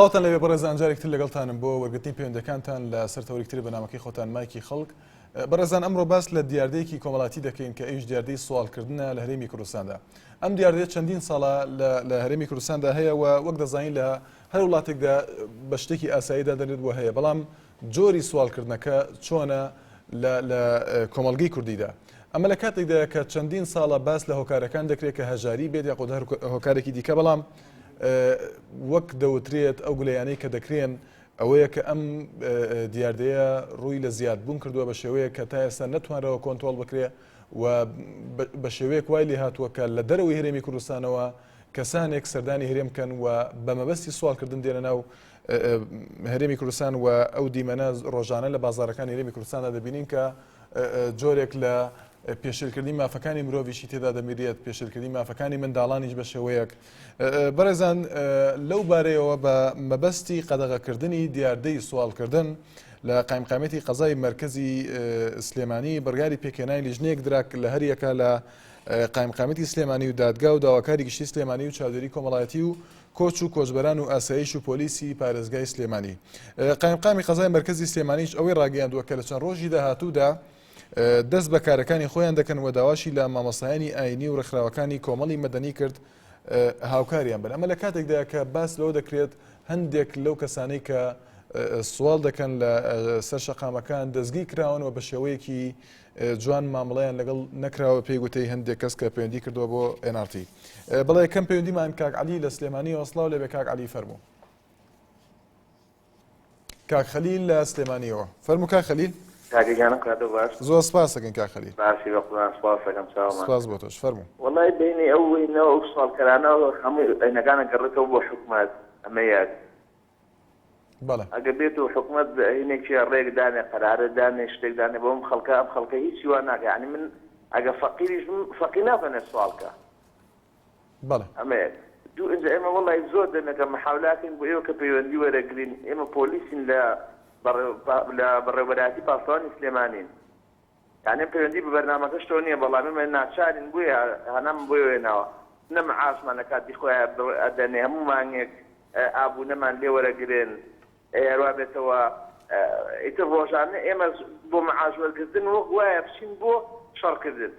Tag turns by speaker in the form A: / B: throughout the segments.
A: سڵاتان لەوێ بەڕێزان جارێکتر لەگەڵتانم بۆ وەرگرتنی پەیوەندەکانتان لە سەرتەوەریکتر بەنامەکەی خۆتان مایکی خەڵک. بەڕێزان ئەمڕۆ باس لە دیاردەیەکی کۆمەڵاتی دەکەین کە ئەویش دیاردەی سوالکردنە لە هەرێمی کوردستاندا. ئەم دیاردەیە چەندین ساڵە لە هەرێمی کوردستاندا هەیە و وەک دەزانین لە هەر وڵاتێکدا بە شتێکی ئاساییدا دەرێت بۆ هەیە، بەڵام جۆری سوالکردنەکە چۆنە لە کۆمەڵگەی کوردیدا. ئەمە لە کاتێکدا کە چەندین ساڵە باس لە هۆکارەکان دەکرێت کە هەژاری بێت یا قۆدە هۆکارێکی دیکە، بەڵام وەک دەوترێت ئەو گلەیانەی کە دەکرێن ئەوەیە کە ئەم دیاردەیە ڕووی لە زیادبوون کردووە بە شێوەیە کە تا ئێستا نەتوانرەوە کۆنتترۆل بکرێ و بە شێوەیەک وای لێ هاتووە کە لە دەرەوەی هەرێمی کوردستانەوە کەسانێک سەردانی هەرێم بکەن و بە مەبەستی سوالکردن دێنە ناو هەرێمی کوردستان و ئەو دیمەنە ڕۆژانە لە بازارەکانی هەرێمی کوردستاندا دەبینین کە جۆرێک لە پێشێلکردنی مافەکانی مرۆڤیشی تێدا دەمیرێت، پێشێلکردنی مافەکانی منداڵانیش بە شێوەیەک. بەڕێزان لەو بارەیەوە بە مەبەستی قەدەغەکردنی دیاردەی سوالکردن لە قایمقامەتی قەزای مرکزی سلێمانی بڕیاری پێکهێنانی لیژنەیەک دراک لە هەریەکە لە قایمقامەتی سلێمانی و دادگا و داواکاری گشتی سلێمانی و چاودێری کۆمەڵایەتی و کۆچ و کۆچبەران و ئاسایش و پۆلیسی پارێزگای سلێمانی. قایمقامی قەزای مرکزی سلێمانیش ئەوەی ڕاگەیاندووە کە لە چەند ڕۆژی داهاتوودا دەست بە کارەکانی خۆیان دەکەن و داواشی لە مامۆستایانی ئاینی و ڕێکخراوەکانی کۆمەڵی مەدەنی کرد هاوکاریان بن. ئەمە لە کاتێکدا کە باس لەوە دەکرێت هەندێک لەو کەسانەی کە سوال دەکەن لە سەر شەقامەکان دەستگیر کراون و بە شێوەیەکی جوان مامەڵەیان لەگەڵ نەکراوە پێی گوتەی هەندێک کەس کە پەیوەندی کردووە بۆ NRT. بەڵێ کەم پەیوەندیمان کاک عەلی لە سلێمانی وەسڵاو لەبێ. کاک عەلی فەرموو. کاک خەلیل لە سلێمانیەوە فەرموو. کاک خەلیل زۆر سپاس دەکەین. کاک خەلیل سپاس بۆ تۆش فەرموو.
B: وەڵای بینی ئەو سوالکەرانەوە هەموو ئەینەکانە گەڕێتەوە بۆ حکومەت ئەمە یاد
A: بەڵێ
B: ئەگە بێت و حکومەت هینێکی ڕێک دانێ قەرارە دانێ شتێک دانێ بۆ ئەم خەڵکە هیچی وا ناکە. یعنی من ئەگە فەقیریش فەقیر نابنێ سوالکە.
A: بەڵێ
B: ئەمە دوو ئینجا ئێمە وەڵای زۆر دەنەکە محاولاکەین بۆ ئێوە کە پەیوەندی وەرەگرین. ئێمە پۆلیسین لە بەڕێوەبەراتی پاسەوانی سلێمانین. یعنی پەیوەندی بە بەرنامەکەشتەوە نییە، بەڵام ئێمە ناچارین بووە هەنام بۆی وێناوە نەمە عاشمان لە کاتی خۆیان ئەدەنێ هەموو مانگێک ئابوونەمان لێ وەرەگرێن هەروە بێتەوە ئیتر ڕۆژانە ئێمە بۆ مەعاش وەرگرتن وەک وایە بچین بۆ شەڕکردن.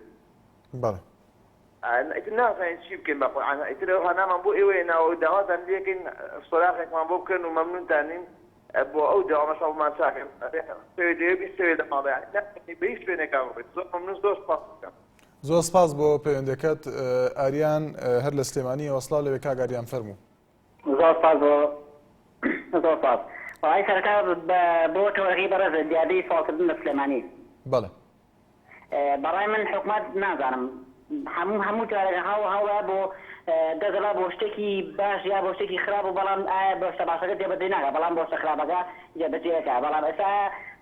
A: بەڵێ
B: ئیتر نازانین چی بکەین بەخۆیان. ئیتر هەنامان بۆ ئێوە هێناوە داواتان لێکەین سۆراخێکمان بۆ بکەن و مەمنونتانین بۆ ئەو داوامە شەڵمان چاکەن پێوێ بیستەوێ دەماڵیان بە هیچ شوێنێکان بڕێت. زۆر مەمنون، زۆر سپاس بکەم.
A: زۆر سپاس بۆ پەیوەندەکەت. ئاریان هەر لە سلێمانی وەسڵاو لەوێ. کاک ئاریان فەرموو.
C: زۆر سپاس زۆر سپاس. وڵای سەرەتا بۆ تۆڕەکەی بەڕێز دیاردەی سوالکردن لە سلێمانی.
A: بەڵێ
C: بەڕای من حکومەت نازانم هەموو جارێک هەوڵە بۆ دەدەڵا بۆ شتێکی باش یا بۆ شتێکی خراپ و بەڵام ئایا بۆ شتە باشەکە جێبەجێ ناکە، بەڵام بۆ شتە خراپەکە جێبەجێەکە. بەڵام ئێستا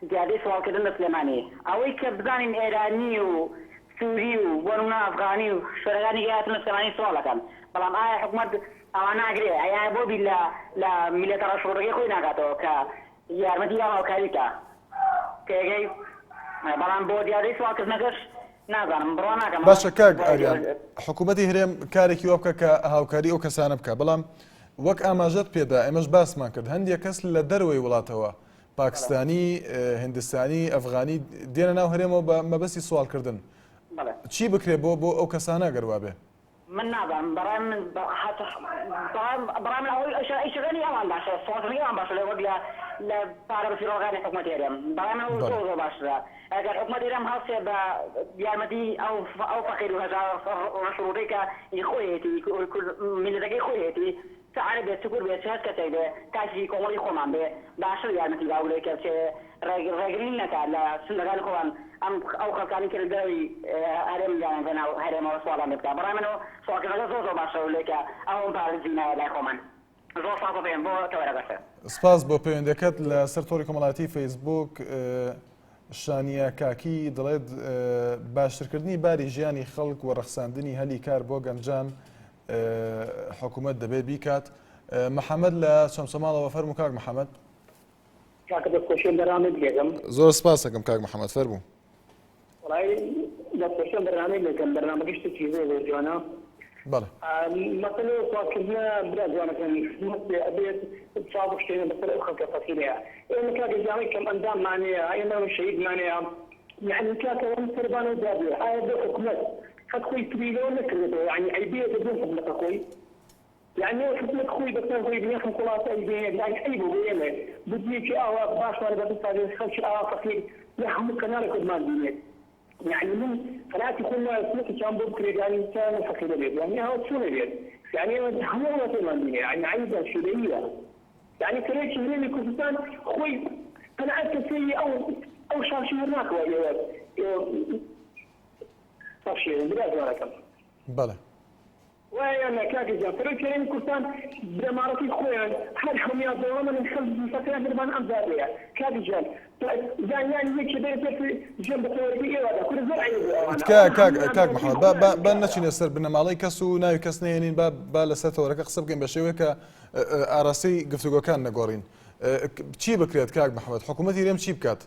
C: دیاردەی سوالکردن لە سلێمانی ئەوەی کە بزانین ئێرانی و سووری و بۆ نمونە ئەفغانی و شوێنەکانی هاتن لە سلێمانی سوالەکەن، بەڵام ئایا حکومەت ئەوە ناگرێ؟ ئەیا بۆ بی لە میلەتە ڕەشوڕەکەی خۆی ناکاتەوە کە یارمەتی یا هاوکاریکە تێگەی؟ بەڵام بۆ دیاردەی سوالکردنەکەش نازانم بڕوا ناکەم.
A: باشە کاک ئاریان، حکوومەتی هەرێم کارێکی وە بکە کە هاوکاری ئەو کەسانە بکە، بەڵام وەک ئاماژەت پێدا ئێمەش باسمان کرد هەندێک کەس لە دەروەی وڵاتەوە پاکستانی، هندستانی، ئەفغانی دێنە ناو هەرێمەوە بە مەبەستی سوالکردن. چی بکرێ بۆ ئەو کەسانە گەروا بێ؟
C: من نازانم. بەڕای من ئەوەی ئەیشەکانی ئەوان باشە، سوالکردنی ئەوان باشە وەک لە پارە بەفیڕۆکانی حکوومەتی هەرێم. بەڕای من زۆر باشترە. ئەگەر حکوومەتی هەرێم هەڵسێ بە یارمەتی ئەو فەقیر و هەژار ڕەشوڕەکەی کە خۆی هێتی میلەتەکەی خۆی هێتی سەعارە بێت سکوور بێت هەست کەسێک بێ تاکی کۆمەڵی خۆمان بێ باشتر یارمەتی باولێک کە بچێ ڕێگرین نەکات لە سندەکانی خۆوان ئەو خەڵکانی کرد دەوی هەرێم یانە ناو هەرێمەوە سوالان بکات. بەڕای منەوە سوالکردنەکە زۆر باشە لێکە ئەوم پارێزی نایە لای خۆمان. زۆر سپاس بۆ تەوەرەگەسە.
A: سپاس بۆ پەیوەندەکەت لە سەر تۆڕی کۆمەڵایەتی فەیسبوک. شانیا کاکی دەڵێت باشترکردنی باری ژیانی خەڵک و ڕەخساندنی هەلی کار بۆ گەنجان حکوومەت دەبێت بیکات. محەممەد لە چەمسەماڵەوە فەرموو. کاک محەممەد. زۆر سپاس دەکەم کاک محەممەد فەرموو.
D: وڵای لە پێشەم بەرنامەی لەکەم بەرنامەکەی شتێکی زۆر جوانە
A: بەڵێ
D: مثلا سواکردنا برا جوانەکان ئەبێت چاو شتێنە بەسەر ئەو خەڵکە فەقیرەیە ئێمە کاکە جامی کەم ئەنداممانەیە ئێمە شەهیدمانەیە يعني كاكا سربان ودابي هذا حكومة فتخوي تريلون نكرده يعني عيبية بدون حكومة أخوي يعني حكومة أخوي بس أخوي بنيخم خلاص عيبية يعني عيبه بينه بدي شيء باش ولا بدي صار خلش فقير يحمل كنار كمان دينه يعني من فلا تكون سلوك كان بكري يعني كان فقير بيد يعني هو شو بيد يعني هو كمان دينه يعني عيبة شرعية يعني كريت شهرين كردستان أخوي أنا عدت سيء أو شاشي هناك ويا صافي بلاد وراكم
A: بەڵێ
D: وأنا كاكي فريق كريم كردستان بمارتي خويا هل حميات دوما من خلف فترة دربان أمزابية كاكي جان يعني هيك بيت جنب توربية وهذا كل زرع
A: کاک محەممەد با نەچینە سەر بنەماڵی کەس و ناوی کەس نێنین با لەسەر تەوەرەکە قسە بکەین بە شێوەیە کە ئاراستەی گفتوگۆکان نەگۆڕین چی بکرێت کاک محەممەد حکوومەتی رێم چی بکات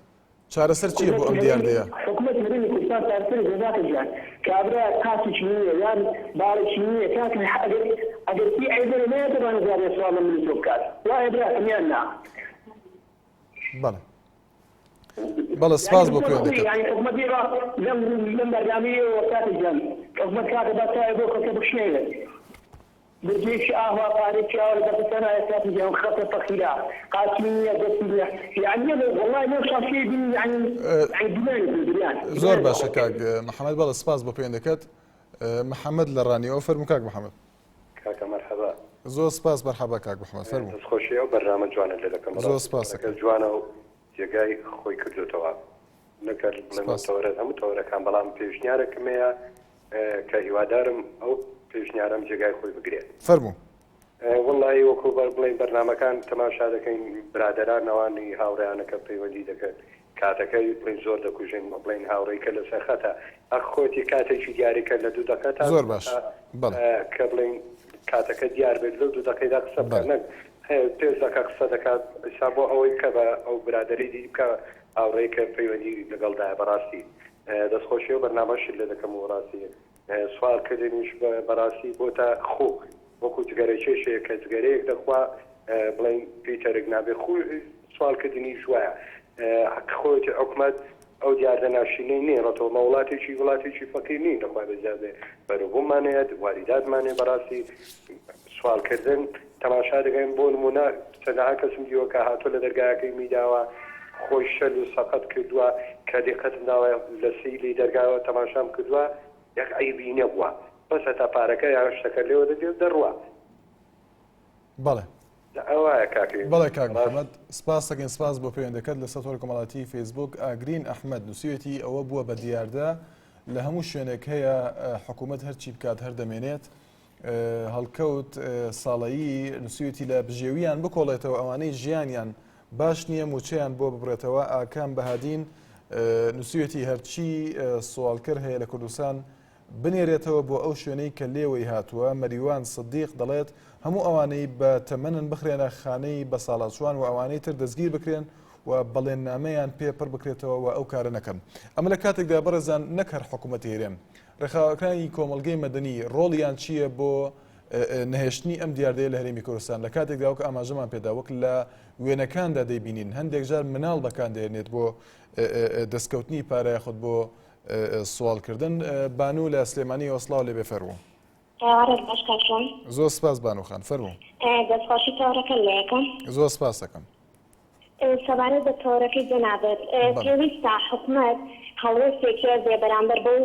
A: چارەسەر چییە بۆ ئەم دیاردەیە
D: حکومت مدنی کوردستان تاثیر جزاك جان كابرا كاسي شنية يعني بارك شنية كاك اگر في عيبه ما يقدر انا زاد سؤال من الزكاه لا يبرا كميانا
A: بەڵێ سپاس بۆ پەیوەندیکەت
D: يعني حكومتي لم برنامجيه وكاتي جان حكومت كاتبه تايبو كتب شنية بديش طارق شاور بس انا اساسا جاي خطه تقيله قاتليه دسميه يعني والله مو شيء يعني دماغي
A: زۆر باشە کاک محەممەد بەڵێ سپاس بۆ پەیوەندەکەت محەممەد لە ڕانیەوە فەرموو کاک محەممەد
E: کاکە مەرحەبا
A: زۆر سپاس بەرحەبا کاک محەممەد فەرموو
E: دەستخۆشیە و بەرنامە جوانە لە دەکەم
A: زۆر سپاسەکە
E: جوانە و جێگای خۆی کردوتەوە نەکرد بڵێمەوەرە هەموو تەوەرەکان بەڵام پێشنیارێکمەیە کە هیوادارم ئەو پێشنیارم جێگای خۆی بگرێت
A: فەرموو
E: وڵی وەکو بڵین بەرنمەکان تەماشا دەکەین برادرانەوانی هاوڕیانەکە پەیوەندی دەکەن کاتەکەی بڵین زۆر دەکوژین بڵین هاوڕێیکە لەسەر خەتە ئەخۆتی کاتێکی دیاریکە لە دوو دەکەت
A: زۆر باش
E: کە بڵین کاتەکە دیار بێت لەو دوو دەکەیدا قسە بکەن پێش دەکە قسە دەکات ئسا بۆ ئەوەی کە بە ئەو برادری دی بکە هاوڕێیکە پەیوەندی لەگەڵدایە بەڕاستی دەستخۆشی و بەرنامەشی لە دەکەم و ڕاستی سوالکردنیش بەڕاستی بۆ تا خۆ وەکو جگەرە کێشەیە کە جگەرەیەک دەخوا بڵین پیتەرێک نابێ خۆی سوالکردنی جوایە خۆی حکومەت ئەو دیاردەناشینەی نێڕەتەوە وڵاتێکی فەقیر نین دەخوا بەزیادێ بەروبوومانەیە واریداتمانێ بەڕاستی سوالکردن تەماشا دەگەین بۆ نمونە چەندەها کەسم دیوە کە هاتۆ لە دەرگایەکەی میداوە خۆی شەل و سەقەت کردووە کە دقەتم داوە لە سیلی دەرگاوە تەماشام کردووە یەک عیبی نەبووە بەس هەتا پارەکە یا شتەکە لێوە دەدێت دەڕوە
A: بەڵێ
E: ئەوایە کاکی
A: بەڵێ کاک محەممەد سپاس دەکەین سپاس بۆ پەیوەندەکەت لە سەر کۆمەڵاتی فیسبوک ئاگرین ئەحمەد نووسێتی ئەوە بووە بە دیاردە لە هەموو شوێنێک هەیە حکوومەت هەرچی بکات هەر دەمێنێت هەڵکەوت ساڵایی نووسێتی لە بژێویان بکۆڵێتەوە ئەوانەی ژیانیان باش نییە موچەیان بۆ ببرێتەوە ئاکام بەهادین نووسێتی هەرچی سوالکرد هەیە لە کوردستان بنێرێتەوە بۆ ئەو شوێنەی کە لێوەی هاتووە مەریوان سدیق دەڵێت هەموو ئەوانەی بە تەمەنن بخرێنە خانەی بە ساڵاتچوان و ئەوانەی تر دەستگیر بکرێن و بەڵێننامەیان پێپڕ بکرێتەوە و ئەو کارە نەکەن ئەمە لە کاتێکدا بەڕێزان نەکەر حکوومەتی هێرێن ڕێخاوەکانی کۆمەلگەی مەدەنی ڕۆڵیان چییە بۆ نەهێشتنی ئەم دیاردەیە لە هەرێمی کوردستان لە کاتێکدا وەک ئاماژەمان پێدا وەک لە وێنەکاندا دەیبینین هەندێک جار مناڵ بەکان دێنێت بۆ دەستکەوتنی پارەیە خودت بۆ سوالکردن بانوو لە سلێمانی وەسڵاو لێ بێ فەرموو زۆر سپاس بانوخان فەرموو
F: دەستخۆشی تەورەکە لەکەم
A: زۆر سپاس دەکەم
F: سەبارەت بە تەورەکەی جەنابەت پێویستە حکوومەت هەڵوێستێکی بێ بەرامبەر بەو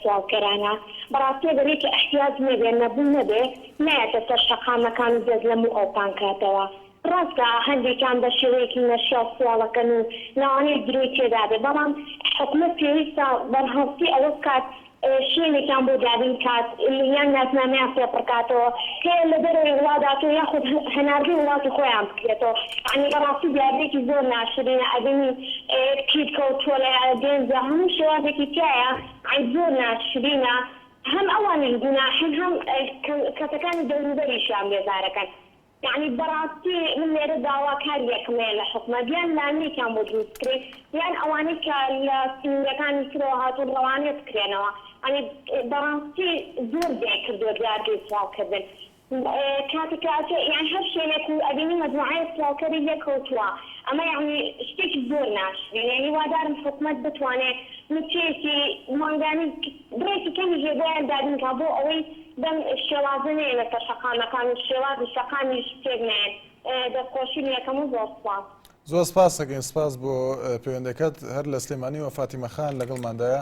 F: سوالکەرانە بەڕاستی دەبێت کە احتیاج نەبێ نەبوو نەبێ نایەتە سەر شەقامەکان و جەز لەموو ئەوپان کاتەوە ڕاستە هەندێکان بە شێوەیەکی نەشیا سوالەکەن و ناوانەی درۆی تێدا بێ بەڵام حکوومەت پێویستە بەرهەڵستی ئەوە بکات شوێنێکیان بۆ دابین کات یان ناسنامەیان پێپڕکاتەوە هەیە لە دەرەوەی وڵاتاتەوە یاخود هەناردوی وڵاتی خۆیان بکرێتەوە یعنی بەڕاستی دیاردێکی زۆر ناشرینە ئەدەمی پیر کەوتووە لە دێنجە هەموو شێوازێکی تایە زۆر ناشرینە هەم ئەوانش گوناحن هەم کەسەکانی دەوروبەریشیان بێزارەکەن يعني براسي من لێرە داواکاریەکمەیە لە حکومەت یان لانەیەکیان بۆ دروستکرێت یان ئەوانەی کە لە سنوورەکانی ترەوە هاتوون ڕەوانێت بکرێنەوە ئەنی بەڕاستی زۆر زیاد کردووە دیاردەی سواڵکردن کاتێک یان هەر شوێنێک و ئەبینی مەجموعەی سواڵکەری لێکەوتووە ئەمە یعنی شتێکی زۆر ناشرین یعنی وادارم حکوومەت بتوانێت نوچێکی ماندانی برێکی کەمی ژێبۆیان دادنکە بۆ ئەوەی دەم شێوازە نەیە لەسەر شەقامەکان و شێوازی شەقامیش تێک نێت دەستخۆشی یەکەم و زۆر سپاس
A: زۆر سپاس دەکەین سپاس بۆ پەیوەندەکەت هەر لە سلێمانی و فاتیمە خان لەگەڵماندایە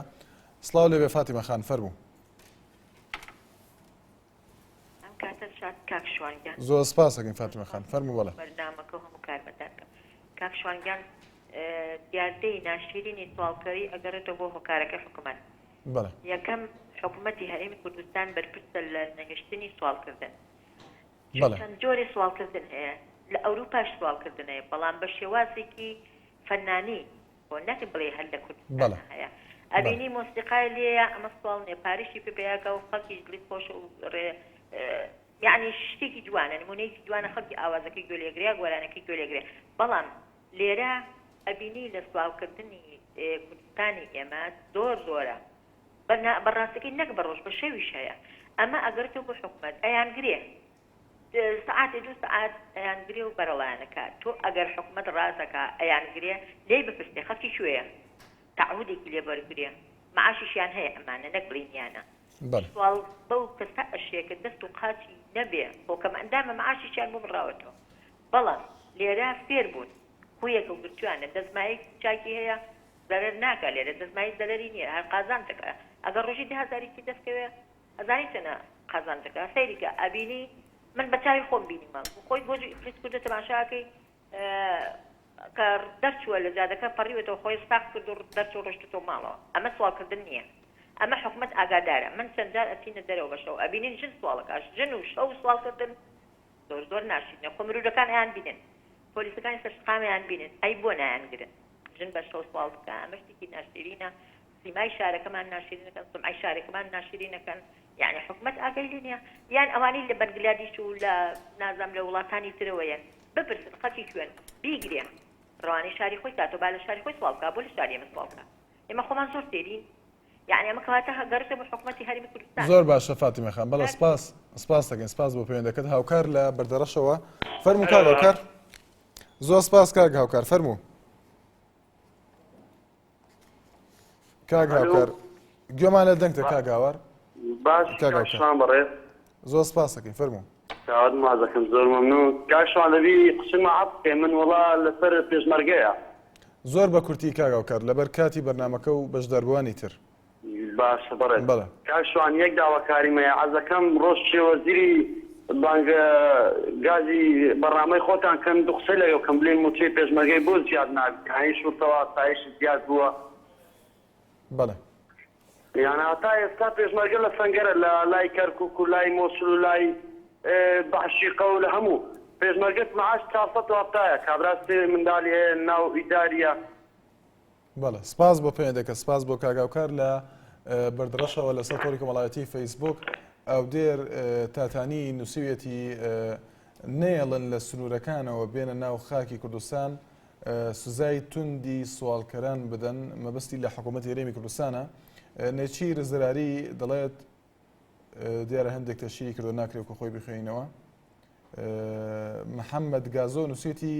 A: سڵاو لێبێ فاتیمە خان فەرموو زۆر سپاس دەکەین فاتیمە خان فەرموو بەڵێ
G: بەرنامەکە هەموو کارمەدارکە کاک شوانگیان دیاردەی ناشرینی سواڵکەری ئەگەڕێتەوە بۆ هۆکارەکە حکوومەت
A: بەڵێ
G: یەکەم حکوومەتی هەرێمی کوردستان بەرپرسە لە نەهێشتنی سواڵکردن چەند جۆرێ سواڵکردن هەیە لە ئەوروپاش سواڵکردن هەیە بەڵام بە شێوازێکی فەنانی بۆ نەکە بڵێ هەر لە کوردستان هەیە ئەبینی مۆسیقای لێیە ئەمە سواڵ نێپاریشی پێپەیاکە و خەڵکی دڵی خۆشە و یعنی شتێکی جوانە نمونەیەکی جوانە خەڵکی ئاوازەکەی گوێلێگریا گۆرانەکەی گوێلێگرێ بەڵام لێرە ئەبینی لە سواڵکردنی کوردستانی ئێمە زۆر زۆرە بەڕاستەکەی نەک بەڕۆژ بە شەویش هەیە ئەمە ئەگەرتەوە بۆ حکوومەت ئەیانگرێ سعاتێ 2 سعات ئەیانگرێ و بەرەڵایەنەکە تۆ ئەگەر حکوومەت ڕازەکە ئەیانگرێ لێ بپرسێ خەڵکی کوێیە تعهودێکی لێ بەرگرێ معاشیشیان هەیە ئەمانە نەک بڵینیانە سوال بەو کەسە ئەشێکە دەست و قاچی نەبێ بۆ کەم ئەندامە معاشیشیان بۆ بڕاوەتەوە بەڵام لێرە فێر بوون خویەکە و گرتوانە دەزمایی چاکی هەیە زەرەر ناکە لێرە دەزمایی زەرەری نییە هەر قازان دەکە ئەگەر ڕۆژی 10,000 دەستکەوێ ئەزانی چەنە قازان دەکە سەیریکە ئەبینی من بە چاوی خۆم بینیمە خۆی بۆ ئیفلیس کوردە تەماشاکەی کە دەرچووە لە جادەکە پەڕیوێتەوە خۆی ساق کرد و دەرچوو ڕۆشتۆ ماڵەوە ئەمە سواڵکردن نییە ئەمە حکوومەت ئاگادارە من چەندجار ئەچینە دەرەوە بەشەوە ئەبینین ژن سواڵەکەش ژن و شەو سواڵکردن زۆر زۆر ناشینە خۆ مرۆڤەکان ئەیان بینن پۆلیسەکانی سەرسقامیان بینن ئەی بۆ نایانگرن ژن بە شەو سواڵ بکە ئەمە شتێکی ناشرینە سیمای شارەکەمان ناشرینەکەن سمعی شارەکەمان ناشرینەکەن یعنی حکوومەت ئاگای نییە یان ئەوانەی لە بەنگلادیش و لە نازام لە وڵاتانی ترەوەیەن بپرسن خەڵکی کوێن بیگرێ ڕوانەی شاری خۆی کاتۆ با لە شاری خۆی سواڵ بکە بۆ لە شاری ئێمە سواڵ بکە ئێمە خۆمان زۆر تێرین یعنی ئەمە کەواتە هەگەڕێتە بۆ حکوومەتی هەرێمی کوردستان
A: زۆر باشە فاتیمە خان بەڵێ سپاس دەکەین سپاس بۆ پەیوەندەکەت هاوکار لە بەردەڕەشەوە فەرموو کاک هاوکار زۆر سپاس کاک هاوکار فەرموو کاک هاوکار گوێمان لە دەنگتە کاک هاوار
H: باش کاکشان بەڕێ
A: زۆر سپاس دەکەین فەرموو
H: کاوات مازەکەم زۆر مەمنوون کاکشان دەبی قسمە عەبکەی من وەڵا لەسەر پێشمەرگەیە
A: زۆر بە کورتی کاک هاوکار لەبەر کاتی بەرنامەکە و بەشداربووانی تر
H: باشە بەڕێ کاکشان یەک داواکاریمەیە عەزەکەم ڕۆژ شێوەزیری بانگە گازی بەڕامەی خۆتان کەم دوو قسە لەگەڵ کەم بڵێن موچەی پێشمەرگەی بۆ زیاد نابێت هەی شوورتەوە سایش زیاد بووە
A: بەڵێ
H: یان هەتا ئێستا پێشمەرگە لە سەنگەرە لە لای کەرکووک و لای مۆسول و لای بەعشیقە و لە هەموو پێشمەرگەت معاش 470 کابراستێ منداڵی هەیە ناو ئیداریە
A: بەڵێ سپاس بۆ پەیوەندەکە سپاس بۆ کاک هاوکار لە بەردەڕەشەوە لەسەر تۆڕی کۆمەڵایەتی فەیسبوک ئەو دێر تاتانی نووسویەتی نێڵن لە سنوورەکانەوە بێنە ناو خاکی کوردستان سزای توندی سواڵکەران بدەن مەبەستی لە حکوومەتی هەرێمی کوردستانە نێچیر زراری دەڵێت دیارە هەندێک تەشیری کردو ناکرێت کە خۆی بخوێنەوە محەممەد گازۆ نووسێتی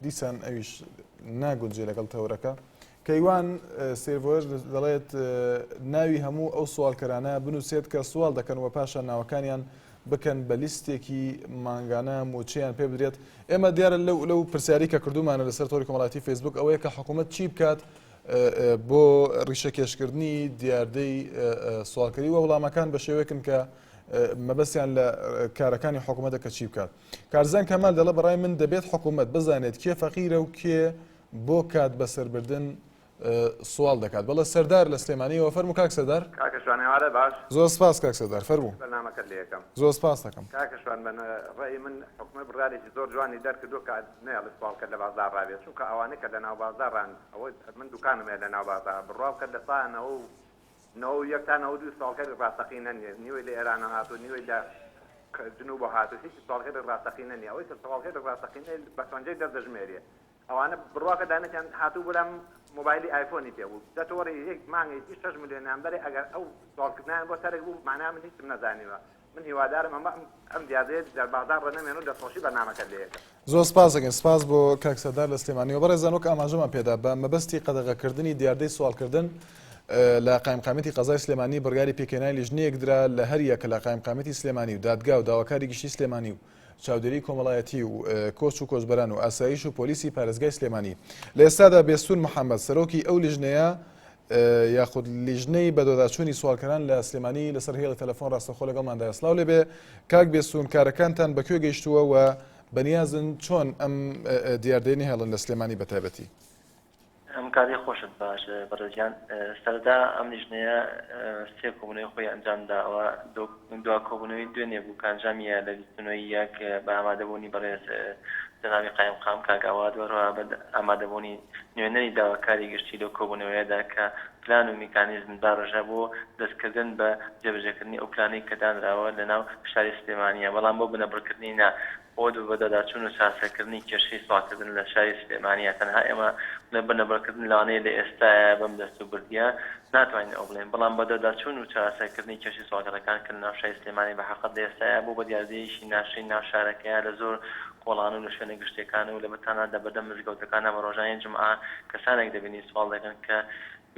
A: دیسان ئەویش ناگونجێ لەگەڵ تەورەکە کەیوان سێڤۆر دەڵێت ناوی هەموو ئەو سوالکەرانە بنووسێت کە سوال دەکەن و پاشان ناوەکانیان بکەن بە لیستێکی مانگانە موچەیان پێ بدرێت ئێمە دیارە لەو پرسیاری کە کردومانە لەسەر تۆڕی کۆمەڵایەتی فەیسبوک ئەوەیە کە حکوومەت چی بکات بۆ ڕیشەکێشکردنی دیاردەی سوالکەری و وەڵامەکان بە شێوەیەکن کە مەبەستیان لە کارەکانی حکوومەتە کە چی بکات کارزان کەمال دەڵێ بەڕای من دەبێت حکوومەت بزانێت کێ فەقیرە و کێ بۆ کات بەسەربردن سوال دەکات بەڵێ سەردار لە سلێمانیەوە فەرموو کاک سەردار
B: کاکەشوانێوارە باش
A: زۆر سپاس کاک سەردار فەرموو
B: بەرنامەکە لێ یەکەم
A: زۆر سپاس دەکەم
B: کاکەشوان بە ڕێی من حکومەت بڕارێکی زۆر جوانی دەرکردو کە نەیەڵ سوالکە لە بازار ڕاوێت چونکە ئەوانەی کە لە ناو بازارڕان ئەوەی من دوکانم هەیە لە ناو بازار بڕاو کە دەسانەوە و نەوە یەکتانەوە دوو سوالکەری ڕاستەقینە نیە نیوەی لە ئێرانە هاتو نیوەی لە جنوب هاتو هیچ سوالکەری ڕاستەقینە نیە ئەوەی کە سوالکەری ڕاستەقینە بە چەندەی دەردەژمێریە
I: ئەوانە بڕواکە دانێکیان هاتوو بۆلام مۆبایلی ئایفۆنی پێ بوو دەتۆڕی یەک مانگێکی 6 ملیۆن نامبەرێ ئەگەر ئەو سوالکردنیان بۆ سەرێک بوو معناه من هیچم نەزانیوە من هیوادارم ئەم دیاردەیە دەربازار ڕەنەمێن و دەستخۆشی بەرنامەکە لێیەکە
A: زۆر سپاس دەکەین سپاس بۆ کاک سەردار لە سلێمانیەوە بەڕێزان وەک ئاماژەمان پێدا بە مەبەستی قەدەغەکردنی دیاردەی سوالکردن لە قایمقامەتی قەزای سلێمانی بڕیاری پێکێنانی لیژنەیەک درا لە هەر یەکە لە قایمقامەتی سلێمانی و دادگا و داواکاری گشتی سلێمانی و چاودێری کۆمەڵایەتی و کۆچ و کۆچبەران و ئاسایش و پۆلیسی پارێزگای سلێمانی لە ئێستادا بێسوون محەممەد سەرۆکی ئەو لیژنەیە یاخود لیژنەی بەدۆداچوونی سوالکەران لە سلێمانی لەسەر هێڵە تەلەفۆن ڕاستەخۆ لەگەڵماندا سلااو لێبێ کاک بێسوون کارەکانتان بەکوێ گەیشتووە و بەنیازن چۆن ئەم دیاردەی هێڵن لە سلێمانی بەتایبەتی
J: ئەم کاری خۆشت باش بەڕێزیان سەردا ئەم لیژنەیە سێ کۆبوونەوەی خۆی ئەنجامداوە دوا کۆبوونەوەی دوێنێ بوو کانجامیە لە بیستنەوەی یەک بە ئامادەبوونی بەڕێز جەنابی قایمقام کاگاوات وەڕوا بە ئامادەبوونی نوێنەری داواکاری گشتی لەو کۆبوونەوەیەدا کە پلان و میکانیزم داڕژە بۆ دەستکردن بە جێبەجێکردنی ئەو پلانەی کە دانراوە لەناو شاری سلێمانیە بەڵام بۆ بنەبڕکردنی نا بۆ بەدەداچوون و چاسەکردنی کێشەی سوالکردن لە شاری سلێمانیە تەنها ئێمە لە بنەبڕکردن لەوانەیە لە ئێستاە بەم دەست و بردیە ناتوانین ئەو بڵێن بەڵام بەدەداچوون و چاسەکردنی کێشی سوالکەرەکان کە لەناو شاری سلێمانی بە حەقەت لە ئێستاە بۆ بە دیاردەیەکی ناشرین ناو شارەکەیە لە زۆر کۆڵان و لە شوێنە گشتەکان و لە بەتانادا بەدەم مزگەوتەکانە بە ڕۆژانی جمعە کەسانێک دەبینی سوال دەکەن کە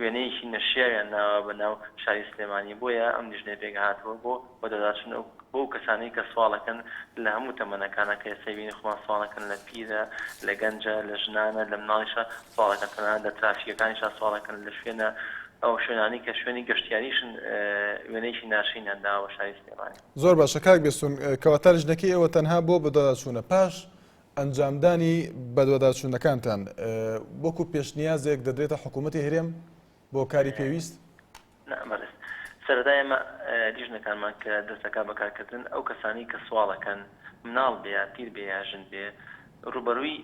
J: وێنەیەکی نەشیاویان ناوە بەناو شاری سلێمانی بۆیە ئەم لیژنەی پێکهاتووە بۆ بەدەداچوون بۆ کەسانی کە سوالەکەن لە هەموو تەمەنەکانە کە ئێستا خۆمان سوالەکەن لە پیرە لە گەنجە لە ژنانە لە مناڵیشە سوالەکەن تەنانەت لە ترافیکەکانیشە سوالەکەن لە شوێنە ئەو شوێنانی کە شوێنی گەشتیاریشن وێنەیەکی ناشرینیان داوە بە شاری سلێمانی.
A: زۆر باشە کاک بێسوون کەواتە لیژنەکەی ئێوە تەنها بۆ بەدەداچوونە پاش ئەنجامدانی بەدوەداچوونەکانتان وەکو پێشنیازێک دەدرێتە حکوومەتی هەرێم بۆ کاری پێویست؟
J: نامەرست سەرەتا ئێمە لیژنەکانمان کە دەستەکە بەکارکردن ئەو کەسانی کە سوالەکەن مناڵ بێ پیر بێ یا ژن بێ ڕوبەرووی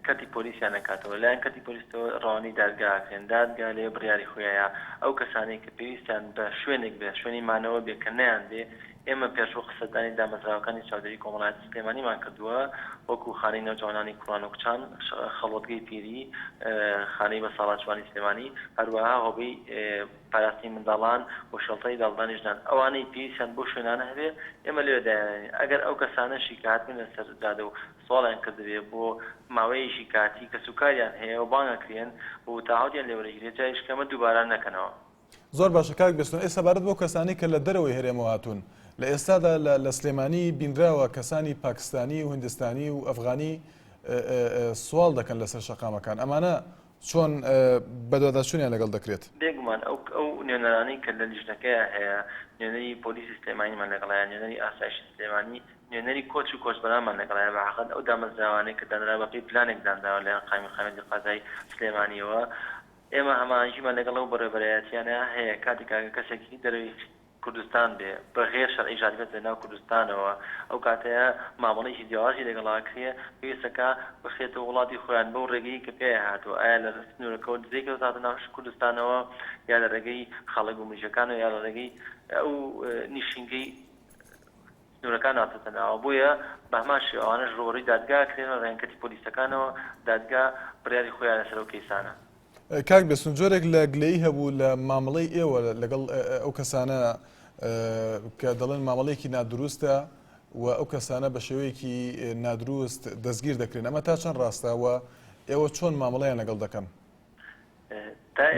J: کەتی پۆلیسیان نکاتەوە لایەن کەتی پۆلیسەوە ڕەوانی دادگاکەن دادگا لێ بڕیاری خۆیە ئەو کەسانی کە پێویستیان بە شوێنێک بێ شوێنی مانەوە بێ کە نەیان بێ ئێمە پێشوە قسەدانی دامەزراوەکانی چاودێری کۆمەڵایەتی سلێمانیمان کردووە وەکو خانەی نەوجوانانی کوڕان و کچان خەڵوتگەی پیری خانەی بە ساڵاتوانی سلێمانی هەروەها هۆبەی پاراستنی منداڵان و شەڵتەی داڵدانی ژنان ئەوانەی پێویستیان بۆ شوێنانە هەبێ ئێمە لێدایانین ئەگەر ئەو کەسانەشی کە هاتبوون لەسەر جادە و سوڵیان کردبێ بۆ ماوەیەشی کاتی کە سوکاریان هەیە و بانگەکرێن و تاهاوتیان لێوەرەگرێت جای شکەمە دووبارە نەکەنەوە.
A: زۆر باشە کاک بێسوون ئێستا بارەت بۆ کەسانی کە لە دەرەوەی هەرێمەوە هاتوون لە ئێستادا لە سلێمانی بینراوە کەسانی پاکستانی و هندستانی و ئەفغانی سوال دەکەن لەسەر شەقامەکان ئەمانە چۆن بەدواداچوونیان لەگەڵ دەکرێت؟
J: بێگومان ئەو نوێنەرانی کە لە لیژنەکەیە هەیە نوێنەری پۆلیسی سلێمانیمان لەگەڵایە نوێنەری ئاسایشی سلێمانی نوێنەری کۆچ و کۆچبەرانمان لەگەڵایە بە حەقەت ئەو دامەزراوانەی کە دانرا بەپێی پلانێک دانراوە لەلایەن قایمقامەتی قەزای سلێمانیەوە ئێمە هەمانجیمان لەگەڵ ئەو بەڕێوەبەرایەتیانە هەیە کاتێک کەسێکی دەروی کوردستان بێ بەغێر شەرعی ژادبێت لە ناو کوردستانەوە ئەو کاتەیە مامەڵەیەکی جیاوازی لەگەڵاکرێ پێویستەکە بخێتە وڵاتی خۆیان بەو ڕێگەی کە پێ هاتووە ئایا لە سنوورەکەەوە دزێکە زاتە ناو کوردستانەوە یا لە ڕێگەی خەڵک و مژەکان و یا لە ڕێگەی ئەو نیشینگەی سنوورەکان هاتەتەناوە بۆیە بە هەمان شێوانەش ڕۆڕی دادگا کرێنەوە ڕێنکەتی پۆلیسەکانەوە دادگا بڕیاری خۆیان لەسەر ئەو کەیسانە.
A: کاک بێسوون جۆرێک لە گلەیی هەبوو لە مامەڵەی ئێوە لەگەڵ ئەو کەسانە کە دەڵێن مامەڵەیەکی نادروستە و ئەو کەسانە بە شێوەیەکی نادروست دەستگیر دەکرێن ئەمە تا چەند ڕاستەوە ئێوە چۆن مامەڵەیان لەگەڵ دەکەن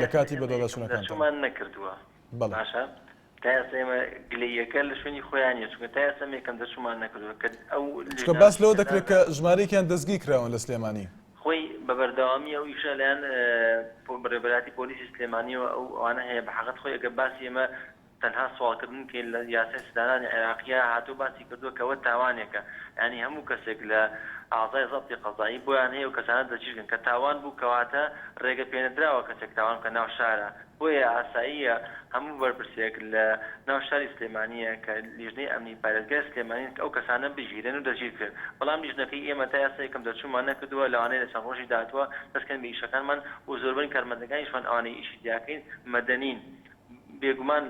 A: لە کاتی
J: بەدەداچوونەکانتان
A: نەکردووە؟
J: باشە تا ئێستا ئێمە گلەیەکە لە شوێنی خۆیانە چونکە تا ئێستا یەکەم دەچوومان نەکردووە کە ئەو
A: باس لەوە دەکرێت کە ژمارەیەکیان دەستگیر کراون لە سلێمانی
J: خۆی بە بەردەوامی ئەو ئیشە لەیان بەڕێبەراتی پۆلیسی سلێمانیەوە ئەوانە هەیە بە حەقەت خۆی ئەگە باسی ئێمە تەنها سوالکردن کە لە یاسای سدانانی عێراقیە هاتوو باسی کردووە کەەوە تاوانێکە ینی هەموو کەسێک لە ئازای زەبتی قەزایی بۆیان هەیە و کەسانە دەچیرگن کە تاوان بوو کەواتە ڕێگە پێنەدراوە کەسێک تاوان کە ناو شارە بۆیە ئاساییە هەموو بەرپرسێک لە ناو شاری سلێمانیە کە لیژنەی ئەمنی پارێزگای سلێمانی ئەو کەسانە بژیرن و دەگیر کرد بەڵام لیژنەکەی ئێمە تا ئێستا یەکەم دەچوومان نەکردووە لەوانەیە لە چەند ڕۆژی داهاتوە دەستکەن بە ئیشەکانمان و زۆربەی کارمەندەکانیشمان ئەوانەی ئیشی دیاکەین مەدەنین بێگومان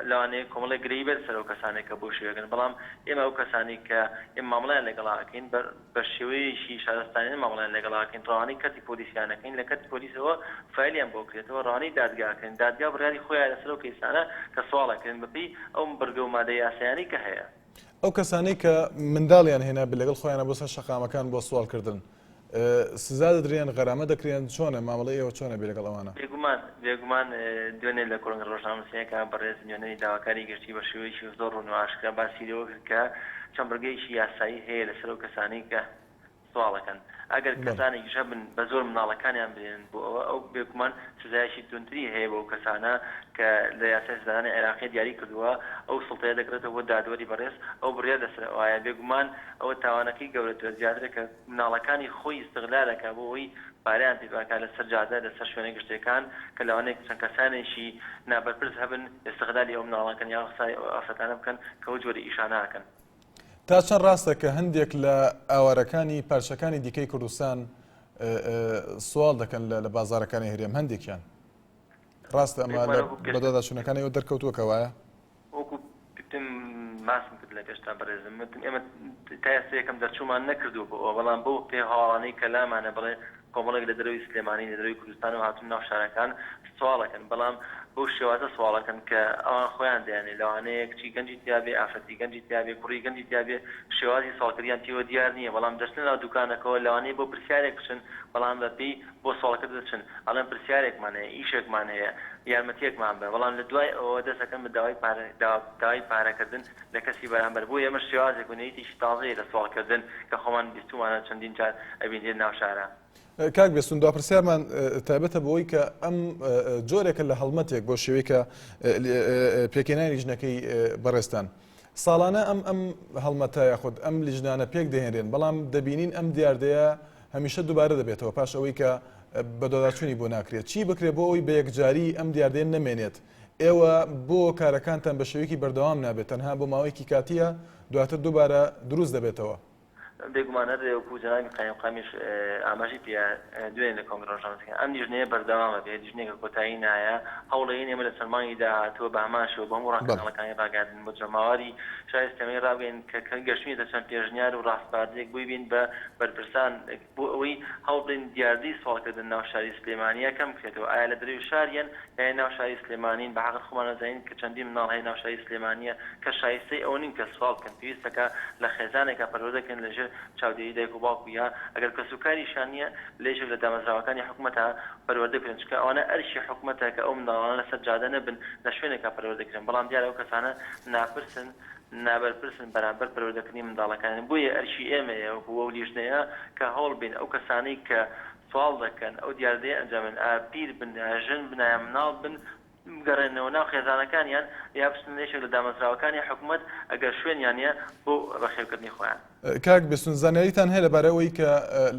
J: لەوانەیە کۆمەڵی گرەی بێت سەر ئەو کەسانێک کە بۆ شێوەکەن بەڵام ئێمە ئەو کەسانی کە ئێمە مامەڵیان لەگەڵاکەین بە شێوەیەشی شارستانی مامەڵیان لەگەڵاکەین ڕوانەی کەتی پۆلیسیانەکەین لە کەتی پۆلیسەوە فایلیان بۆ کرێتەوە ڕوانەی دادگاکەن دادگا بڕیاری خۆیان لەسەر ئەو کەیسانە کە سواڵەکەن بەپێی ئەو بەرگە و مادەی یاسایانی کە هەیە
A: ئەو کەسانەی کە منداڵیان هێنا لەگەڵ خۆیانە بۆ سەر شەقامەکان بۆ سوالکردن سزا دەدرێن غەرامە دەکرێن چۆنە مامەڵەی ئێوە چۆنە بێ لەگەڵ ئەوانە
J: بێگومان دوێنێ لە کۆڕنگ ڕۆژنامەنووسیەکە بەڕێز نوێنەری داواکاری گشتی بە شێوەیەکی زۆر ڕوون و ئاشکرا باسی لەوە کرد کە چەند بڕگەیەکی یاسایی هەیە لەسەر ئەو کەسانی کە سواڵەکەن ئەگەر کەسانێکیش هەبن بە زۆر مناڵەکانیان بێنن بۆ ئەوە ئەو بێگومان سزایشی تونتری هەیە بۆ ئەو کەسانە کە لە یاسای سزادانی عێراقی دیاری کردووە ئەو سڵتەیە دەکرێتەوە بۆ دادوەری بەڕێز ئەو بڕیار لەسەر ئەوایە بێگومان ئەوە تاوانەکەی گەورەترە زیاترە کە مناڵەکانی خۆی ئیستیغلالەکە بۆ ئەوەی پارەیان پێباکە لەسەر جادە لەسەر شوێنە گشتەکان کە لەوانەیە چەند کەسانێکی نابەرپرس هەبن ئیستیغلالی ئەو مناڵەکان یا ئافرەتانە بکەن کە ئەو جۆرە ئیشانەکەن
A: تا چەند ڕاستە کە هەندێک لە ئاوارەکانی پارچەکانی دیکەی کوردستان سوال دەکەن لە بازارەکانی هەرێم هەندێکیان ڕاستە ئەمە بەدەداچوونەکانی ئەو دەرکەوتووەکە وایە
J: وەکو پێم ماسم کرد لە گەشتا بەڕێزم ئێمە تا ئێستا یەکەم دەرچوومان نەکردو بۆ بەڵام بۆ پێ هاوڵانەی کەلامانە بڵێ کۆمەڵێک لە دەرەوەی سلێمانی لە دەرەوەی کوردستان و هاتوون ناو شارەکان سوالەکەن بەڵام بۆ شێوازە سوالەکەن کە ئەوان خۆیان دەیانێ لەوانەیە کچی گەنجی تیابێ ئافرەتی گەنجی تیابێ کوڕی گەنجی تیابێ شێوازی سوالکردیان تیوە دیار نییە بەڵام دەچن ناو دوکانەکەەوە لەوانەیە بۆ پرسیارێک بچن بەڵام بەپێی بۆ سوالەکە دەچن ئەڵێن پرسیارێکمان هەیە ئیشێکمان هەیە یارمەتیەکمان بە بەڵام لە دوای ئەوە دەستەکەن بە داوای پارەکردن لە کەسی بەرامبەر بۆ ئێمە شێوازێک و نەیتیشی تازەیە لە سوالکردن کە خۆمان بیستومانە چەندین جار ئەبینێت ناو شارە
A: کاک بێستون داپرسیارمان تایبەتە بۆی کە ئەم جۆرێکە لە هەڵمەتێک بۆ شێوەیە کە پێکێنانی لیژنەکەی بەڕێستان ساڵانە ئەم هەڵمەتە یاخود ئەم لیژنانە پێک دەهێنرێن بەڵام دەبینین ئەم دیاردەیە هەمیشە دووبارە دەبێتەوە پاش ئەوەی کە بەدۆداچوونی بۆ ناکرێت چی بکرێت بۆ ئەوی بە یەکجاری ئەم دیاردەیە نەمێنێت ئێوە بۆ کارەکانتان بە شێوەیەکی بەردەوام نابێت تەنها بۆ ماوەیەکی کاتیە دواتر دووبارە دروست دەبێتەوە
J: بێگومانە وەکو جەنابی قایمقامیش ئاماژی پێ دوێن لە کۆنگرە ڕۆژنامەنووسیەکان ئەم لیژنەیە بەردەوامە بێت لیژنەیەکە کۆتایی نایە هەوڵەیە ئێمە لە سەرمانی داهاتووە بە هەماشەوە بە هەموو ڕاکردنەکانی ڕاگەاندن بۆ جەماوەری شایستەمەی ڕابگەین کە گەشتوینێتە چەند پێشنیار و ڕاستپاردەیەک بووی بین بە بەرپرسان بۆ ئەوەی هەوڵ بدەین دیاردەی سوالکردن ناو شاری سلێمانیە کەم بکرێتەوە ئایا لە دەرەوی شاریان یان ناو شاری سلێمانین بە حەقت خۆمان نەزانین کە چەندین مناڵ هەیە ناو شاری سلێمانیە کە شایستەی ئەوە نین کە سوال بکەن پێویستەکە لە خێزانێکە پەروەردەکەن لەژێر چاودێری دایک و باوکو یا ئەگەر کەسوکاریشان نییە لێژێر لە دامەزراوەکانی حکوومەتە پەروەردە بکرێن چکە ئەوانە ئەرشی حکوومەتە کە ئەو منداڵانە لەسەر جادە نەبن لە شوێنێکە پەروەردەکرێن بەڵام دیارە ئەو کەسانە ناپرسن نابەرپرسن بەرامبەر پەروەردەکردنی منداڵەکان بۆیە ئەرشی ئێمەیە وەکو ئەو لیژنەیە کە هەوڵ بین ئەو کەسانەی کە سوال دەکەن ئەو دیاردەیە ئەنجامن پیر بن ژن بن یا مناڵ بن گەڕێنەوە ناو خێزانەکانیان یا بچن لێشێک لە دامەزراوەکانی حکوومەت ئەگەر شوێنیان نیە بۆ ڕەخێوکردنی خۆیان
A: کاک بێستون زانیاریتان هەیە لەبارەوەی کە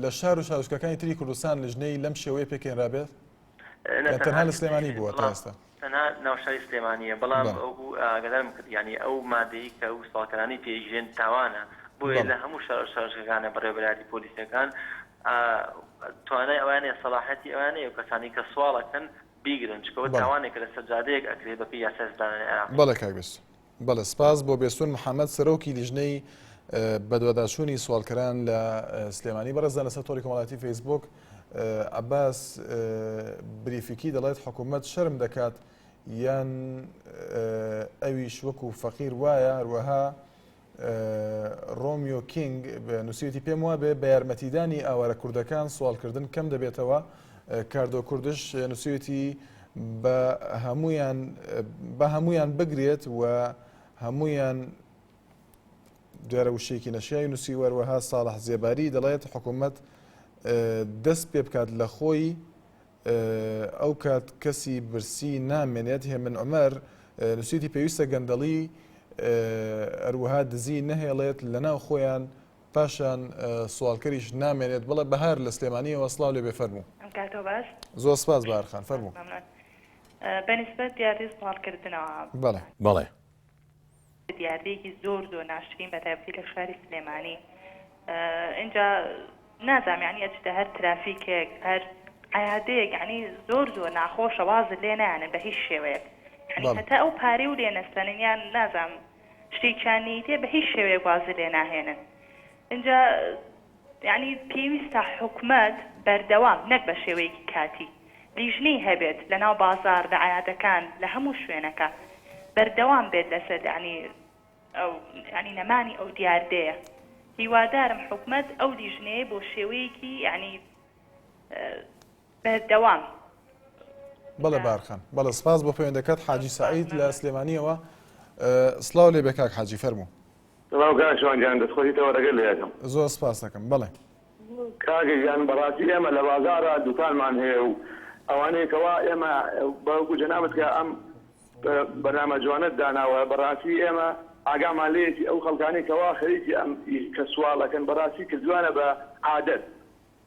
A: لە شار و شارۆچکەکانی تری کوردستان لیژنەی لەم شێوەیە پێکێنرابێت تەنها لە سلێمانی بووە تا ئێستا
J: تەنها ناوشاری سلێمانیە بەڵام ئاگادارم کرد ینی ئەو مادەی کە ئەو ساڵکەرانی پێژێن تاوانە بۆیە لە هەموو شارۆچکەکانە بەڕێوەبەری پۆلیسەکان توانای ئەوانەیە سەلاحەتی ئەوانەیە و کەسانی کە سواڵەکەن بیگرن چکەوە تاوانێک لە سەرجادەیەک ئەکرێت بەپێی یاسای سەردانی عێراق
A: بەڵێ کاک بێستون بەڵێ سپاس بۆ بێستون محەممەد سەرۆکی لیژنەی بەدواداچوونی سوالکەران لە سلێمانی بەڕێزان لەسەر تۆری کۆمەڵایەتی فەیسبوک عەباس بریفیکی دەڵێت حکوومەت شەرم دەکات یان ئەویش وەکو فەقیر وایە هەروەها ڕۆمیۆ کینگ نووسیەتی پێم وابێ بە یارمەتیدانی ئاوارە کوردەکان سوالکردن کەم دەبێتەوە کاردۆ کوردش نووسیەتی بە هەمویان بگرێت و هەمویان دیارە وشەیەکی نەشیای نووسی وەروەها ساڵح زێباری دەڵێت حکوومەت دەست پێ بکات لە خۆی ئەو کات کەسی برسی نامێنێت هێمن عومەر نووسیەتی پێویستە گەندەڵی ئەروەها دزی نەهێڵێت لەناو خۆیان پاشان سوالکەریش نامێنێت بڵێ بەهار لە سلێمانیەوە سڵاو لێ بێ فەرموو زۆر سپاس بەهارخان فەرموو
K: بەنسبەت دیاردەی سوالکردنەوە
A: بەڵێ
K: دیاردەیەکی زۆر ناشرین بە تایبەتی لە شاری سلێمانی اینجا نازانم یعنی ئەچتە هەر ترافیکێک هەر عیادەیەک یعنی زۆر ناخۆشە وازت لێ نایانن بە هیچ شێوەیەک هەتا ئەو پارەی و لێنەستەنیان نازام شتێکیانی تێ بە هیچ شێوەیە وازی لێ ناهێنن اینجا یعنی پێویستە حکومەت بەردەوام نەک بە شێوەیەکی کاتی لیژنەی هەبێت لەناو بازار لە عایادەکان لە هەموو شوێنەکە بەردەوام بێت لەسەر ینی نەمانی ئەو دیاردەیە هیوادارم حکومەت ئەو لیژنەیە بۆ شێوەیەکی یعنی بەردەوام
A: بەڵێ بارخان بەڵێ سپاس بۆ پەیوەندەکەت حاجی سعید لە سلێمانیەوە سڵاو لێ بێ کاک حاجی فەرموو
L: شوانجان دەستخۆیتەوە لەگەل لە یەکەم
A: زۆر سپاس دەکەم بەڵێ
L: کاگەیان بەڕاستی ئێمە لە بازارە دوکانمان هەیە و ئەوانەیەکەوە ئێمە بەوەکو جەنابەت کە ئەم بەرنامە جوانت داناوە بەڕاستی ئێمە ئاگامان لێتی ئەو خەڵکانێکەوە خەریکی ئەم کە سوالەکەن بەڕاستی کردوانە بە عادەت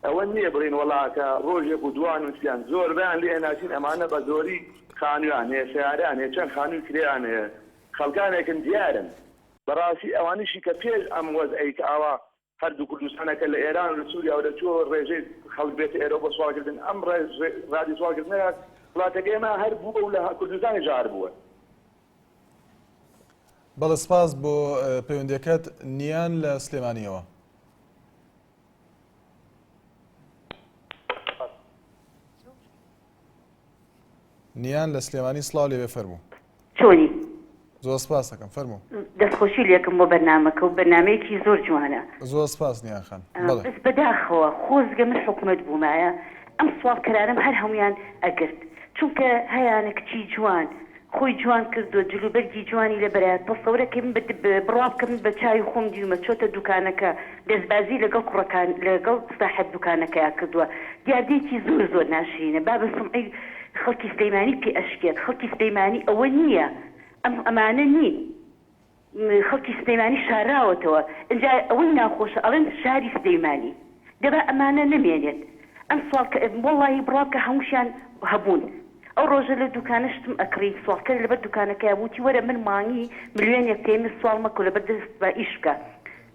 L: ئەوە نییە بڕین وڵاتە ڕۆژێک و دوان وسییان زۆر بەیان لێ ناچین ئەمانە بە زۆری خانویان هەیە سیاران هەیە چەند خانووی کریان هەیە خەڵکانێکن دیارن بەڕاستی ئەوانیشی کە پێش ئەم وەزعی کە ئاوا هەردوو کوردستانەکە لە ئێران و لە سووریا و لە چۆ ڕێژەی خەڵک بێتە ئێرە بۆ سوالکردن ئەم ڕادی سوالکردنەیە وڵاتەکە ئێمە هەر بووە و لە کوردستانی جار بووە.
A: بەڵێ سپاس بۆ پەیوەندیەکەت نیان لە سلێمانیەوە. نیان لە سلێمانی سڵاو لێوێ فەرموو.
M: چۆنی؟
A: زۆر سپاس دەکەم فەرموو.
M: دەستخۆشی لێکم بۆ بەرنامەکە و بەرنامەیەکی زۆر جوانە.
A: زۆر سپاس نیان خان.
M: بەس بەداخەوە خۆزگە من حکومەت بوومایە ئەم سوالکەرانم هەر هەمویان ئەگرت چونکە هەیانە کچی جوان خۆی جوان کردووە جلوبەرگی جوانی لە بەرات تەسەورەکەم بڕابکەم بە چای خۆم دیومە چۆتە دوکانەکە دەستبازی لەگەڵ کوڕەکان لەگەڵ ساحەب دوکانەکەیا کردووە دیاردێکی زۆر زۆر ناشرینە با بە سمعی خەڵکی سلەیمانی پێ ئەشکێت خەڵکی سلەیمانی ئەوە نییە ئەمانە نین خەڵکی سلەیمانی شاراوەتەوە اینجا ئەوەی ناخۆشە ئەڵێن شاری سلەیمانی دەبا ئەمانە نمێنێت ئەم سوالکە وەڵڵاهی بڕابکە هەمووشیان هەبوون ئەو ڕۆژە لە دوکانشتم ئەکڕی سوالکە لەبەر دوکانەکەی بووتی وەرە من مانگی ملیۆنێک تێمە سوال مەکە لەبەر دەست بە ئیش بکە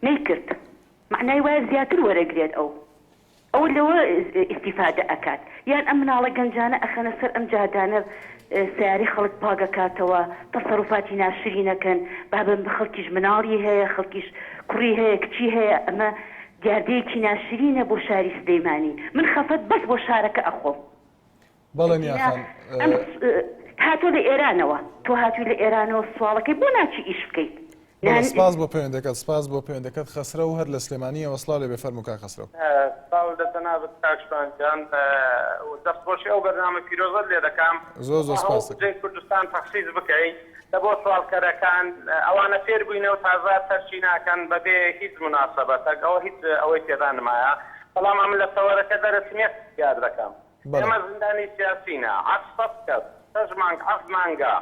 M: نەیکرد معنای وایە زیاتر وەرەگرێت ئەو لەوە ئیستیفادە ئەکات یان ئەم مناڵە گەنجانە ئەخەنە سەر ئەم جادانە سیاری خەڵک پاگەکاتەوە تەسەڕوفاتی ناشرینەکەن بابن بە خەڵکیش مناڵی هەیە خەڵکیش کوڕی هەیە کچی هەیە ئەمە دیاردەیەکی ناشرینە بۆ شاری سلەیمانی من خەفەت بەس بۆ شارەکە ئەخۆم
A: بەڵێ نیاخان
M: هاتۆ لە ئێرانەوە تۆ هاتووی لە ئێرانەوە سوالەکەی بۆ ناچی ئیش بکەیت
A: سپاس بۆ پەیوەندەکەت سپاس بۆ پەیوەندەکەت خەسرە و هەر لە سلێمانیەوە سڵاو لێ بێ فەرموو کاک خەسرەو
N: ساو دەتەنابەت کاکشتوانجان دەستخۆشی ئەو بەرنامە پیرۆزت لێ دەکەم
A: زۆر سپاس
N: کوردستان تەخسیس بکەین لە بۆ سوالکەرەکان ئەوانە فێر بووینە و تازە تەرچی ناکەن بەبێ هیچ مناسەبەتێک ئەوە هیچ ئەوەی تێدا نمایە بەڵام ئەم لە سەوەرەکە دەرەچمێت یاد دەکەم ئێمە زیندانی سیاسینە 800 کەس 6 مانگ 7 مانگە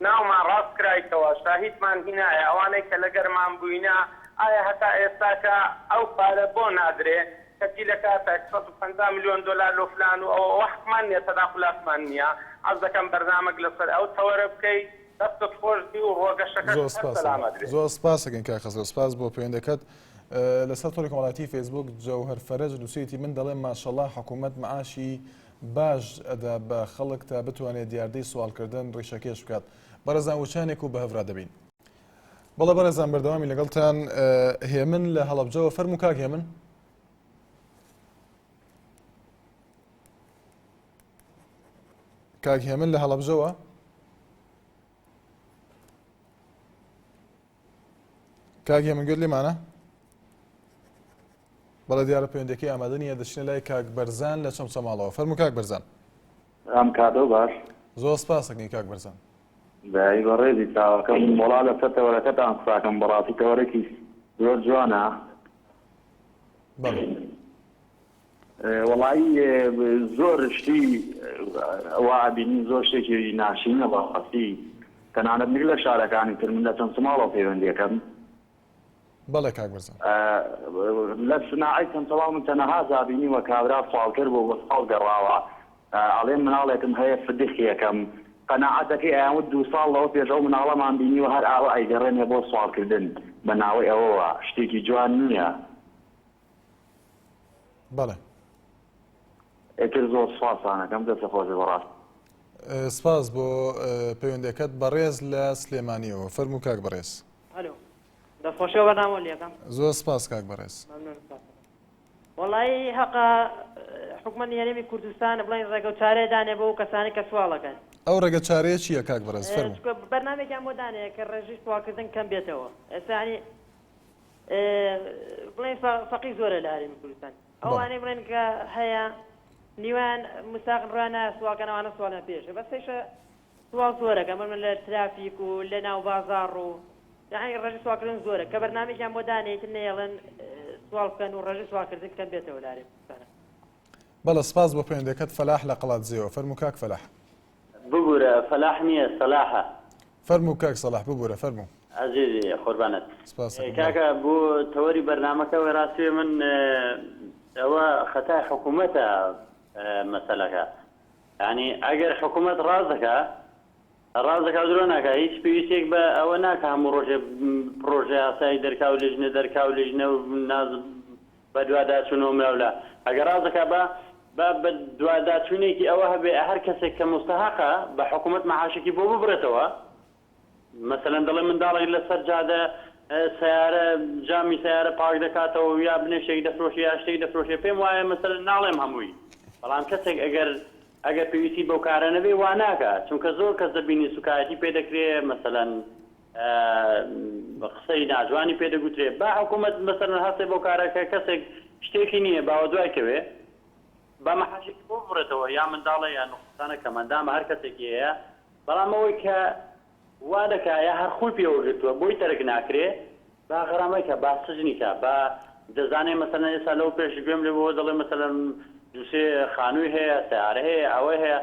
N: ناومان ڕاست کرایتەوە شاهیدمان هینایە ئەوانەی کە لەگەرمان بووینە ئایا هەتا ئێستاکە ئەو پارە بۆ نادرێ کەسی لە کاتێک 150 میلیۆن دلار لۆ فلان و ئەوە وەختمان نییە تەداخلاتمان نییە ئەز دەکەم بەرنامەک لەسەر ئەو تەوەرە بکەیت دەستت خۆشی و ڕۆگەشەکە
A: زۆر سپاس دەکەین کاک خەسرەو سپاس بۆ پەیوەندەکەت لەسەر تۆڕی کۆمەڵایەتی فێسبوک جەوهەر فەرەج نووسێتی من دەڵێم ماشەڵڵا حکوومەت معاشی باش ئەدا بە خەڵک تا بتوانێت دیاردەی سوالکردن ڕیشەکێش بکات بەرەزان وچانێک و بەهەڤرا دەبین بەڵێ بەرەزان بەردەوامی لەگەڵتان هێمن لە هەڵەبجەوە فەرموو کاک هێمن کاک هێمن لە هەڵەبجەوە کاک هێمن گوێت لێمانە بەڵێ دیارە پەیوەندەکەی ئامادە نیە دەچنە لای کاک بەرزان لە چەمچەماڵەوە فەرموو کاک بەرزان
L: ئەم کاتۆ باش
A: زۆر سپاس دەکەین کاک بەرزان
L: دای بەڕێزی چاوەکەم وڵا لەسەر تەوەرەکەتان قساکەم بەڕاستی تەوەرەکی زۆر جوانە وەڵایی زۆر شتی وابینی زۆر شتێکی ناشینە بەڕاستی تەنانەت نەک لە شارەکانی تر من لە چەمچەماڵەوە پەیوەندیەکەم
A: بەڵێ کاک بەرزان
L: لە سناعی چەمچەماڵ من تەنەها زابینی وە کابرا سوالکرد بۆ بە ساڵ گەڕاوە ئەڵێ مناڵێکم هەیە فدخیەکەم قەناعەتەکەی ئەیانوت 2 ساڵ لەوە پێش ئەو مناڵەمان بینیوە هەر ئاوە ئەیگەڕێنێ بۆ سوالکردن بە ناوەی ئەوەوە شتێکی جوان نییە
A: بەڵێ
L: ئێتر زۆر سواسانەکەم دەستە خۆشی بەڕاست
A: سپاس بۆ پەیوەندەکەت بەڕێز لە سلێمانیەوە فەرموو کاک بەڕێز.
O: هەلو دەستخۆشیەوە بەنامۆ لێکم.
A: زۆر سپاس کاک بەڕێز.
O: وەڵی حەقا حکومەتی هەرێمی کوردستان بڵین ڕێگە و چارەیە دانێ بۆ کەسانی کە سواڵەکەن.
A: ئەو ڕێگە چارەیە چییە کاک بەڕێز فەرموو؟
O: بەرنامێکیان بۆ دانەیە کە ڕێژی سوالکردن کەم بێتەوە. ئێستا ینی بڵین فەقی زۆرە لە هەرێمی کوردستان. ئەوانەی بڵێن کە هەیە نیوان مستاقن ڕوانە سوالکەنەوانە سوالیان پێشە بەسێشە سوال زۆرەکە من لە ترافیک و لە ناو بازاڕ و یعنی ڕێژی سوالکردن زۆرە کە بەرنامێکیان بۆ دانێت نێڵن سوال بکەن و ڕێژی سوالکردن کەم بێتەوە لە هەرێمی کوردستانە.
A: بەڵە سپاس بۆ پەیوەندەکەت فەلاح لە قەڵاتجێەوە فەرموو کاک فەلاح.
P: ببوورە فەلاح نییە سەلاحە.
A: فەرموو کاک سەلاح ببوورە فەرموو.
P: عزیزی قوربانت.
A: سپاس
P: کاکە بۆ تەوەری بەرنامەکەەوە ڕاستی من ئەوە خەتای حکوومەتە مەسەلەکە. یعنی ئەگەر حکوومەت ڕاز دەکا درۆ ناکە هیچ پێویستێک بە ئەوە ناکە هەموو ڕۆژێ پرۆژه یاسایی دەرکا و لێژنە دەرکا و لێژنە و ناز بە دوواداچوونەوە مراولە ئەگەر ڕاز دەکا بە دوواداچوونێکی ئەوە هەبێ هەر کەسێک کە مستەحەقە بە حکوومەت مەعاشێکی بۆ ببرێتەوە. مەسەلەن دەڵێ منداڵێک لەسەر جادە سیارە جامی سیارە پاک دەکاتەوە یا بنێشێک دەفرۆشی یا شتێک دەفرۆشێ پێم وایە مەسەلەن ناڵێم هەمووی بەڵام کەسێک ئەگەر پێویستی بەو کارە نەبێ وا ناکە چونکە زۆر کەس دەبینی سوکایەتی پێ دەکرێت مەسەلەن قسەی ناجوانی پێ دەگوترێت با حکوومەت مەسەلەن هەستێ بۆ کارەکە کەسێک شتێکی نییە باوە دوایکەوێ با مەحاشێکی بۆ بڕێتەوە یا منداڵە یا نوقسانە کە مەندامە هەر کەسێکی هەیە بەڵام ئەوەی کە وا دەکایە هەر خۆی پێوەگرتووە بۆی تەرک ناکرێ با غەرامەیکە با سجنیکە با دەزانێ مەسەلەن ئێستا لەو پێش گوێم لێ بۆ دەڵێ مەسەلەن دووسێ خانووی هەیە سیارە هەیە ئەوە هەیە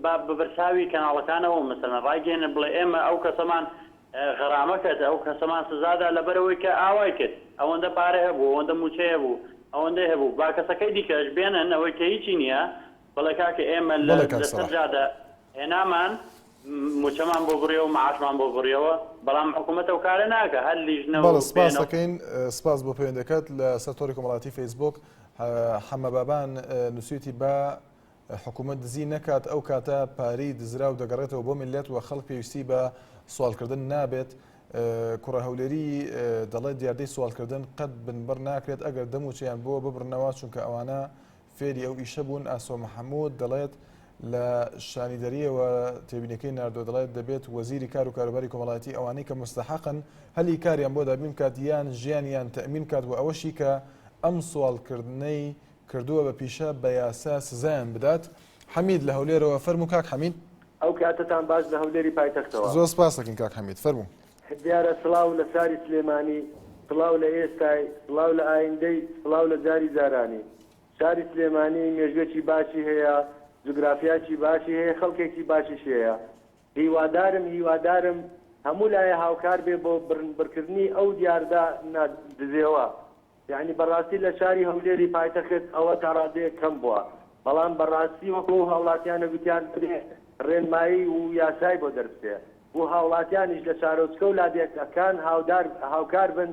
P: با بەبەرچاوی کەناڵەکانەوە مەسەلەن ڕایگەێنە بڵێ ئێمە ئەو کەسەمان غەرامە کرد ئەو کەسەمان سزادا لەبەرەوەی کە ئاوای کرد ئەوەندە پارە هەبوو ئەوەندە موچەیە بوو ئەوەندەی هەبوو با کەسەکەی دیکەش بێنن ئەوەی کە هیچی نییە بەڵێ کاکە ئێمە لەسەر جادە هێنامان موچەمان بۆ بڕێەوە و معاشمان بۆ بڕێەوە بەڵام حکوومەتە و کارە ناکە هەر لیژنەوە
A: سپاس دەکەین سپاس بۆ پەیوەندەکەت لە سەر کۆمەڵاتی فەیسبوک حەمە بابان نووسێتی بە حکوومەت دزی نەکات ئەو کاتە پارەی دزرا و دەگەڕێتەوە بۆ میلەت و خەڵک پێویستی بە سوالکردن نابێت کوڕە هەولێری دەڵێت دیاردەی سوالکردن قەت بنبەر ناکرێت ئەگەر دەموچیان بۆ ببڕنەوە چونکە ئەوانە فێری ئەو ئیشە بوون ئاسۆ محەموود دەڵێت لە شانیدەریەوە تێبینەکەی ناردۆ دەڵێت دەبێت وەزیری کار و کاروباری کۆمەڵاتی ئەوانەی کە مستەحەقن هەلی کاریان بۆ دابین کات یان ژیانیان تەمین کات و ئەوەشی کە ئەم سوالکردنەی کردووە بە پیشە بە یاسا سزایان بدات. حەمید لە هەولێرەوە فەرموو کاک حەمید.
Q: ئەو کاتتان باش لە هەولێری پایتەختەوە.
A: زۆر سپاس دەکەین کاک حەمید فەرموو.
Q: دیارە سڵاو لە ساری سلێمانی، سڵاو لە ئێستای، سڵاو لە ئایندەی، سڵاو لە جاری جارانی. شاری سلێمانی مێژوێکی باشی هەیە، جوگرافیاکی باشی هەیە، خەڵکێکی باشیش هەیە. هیوادارم هەموو لایە هاوکار بێ بۆ بڕکردنی ئەو دیاردا دزێەوە. یعنی بەڕاستی لە شاری هەولێری پایتەخت ئەوە تا ڕادەیە کەم بووە بەڵام بەڕاستی وەکو هاوڵاتیانە گوتیان بدێ ڕێنمایی و یاسای بۆ دەربچێ و هاوڵاتیانیش لە چارۆچکە و لادێکەکان هاوکار بن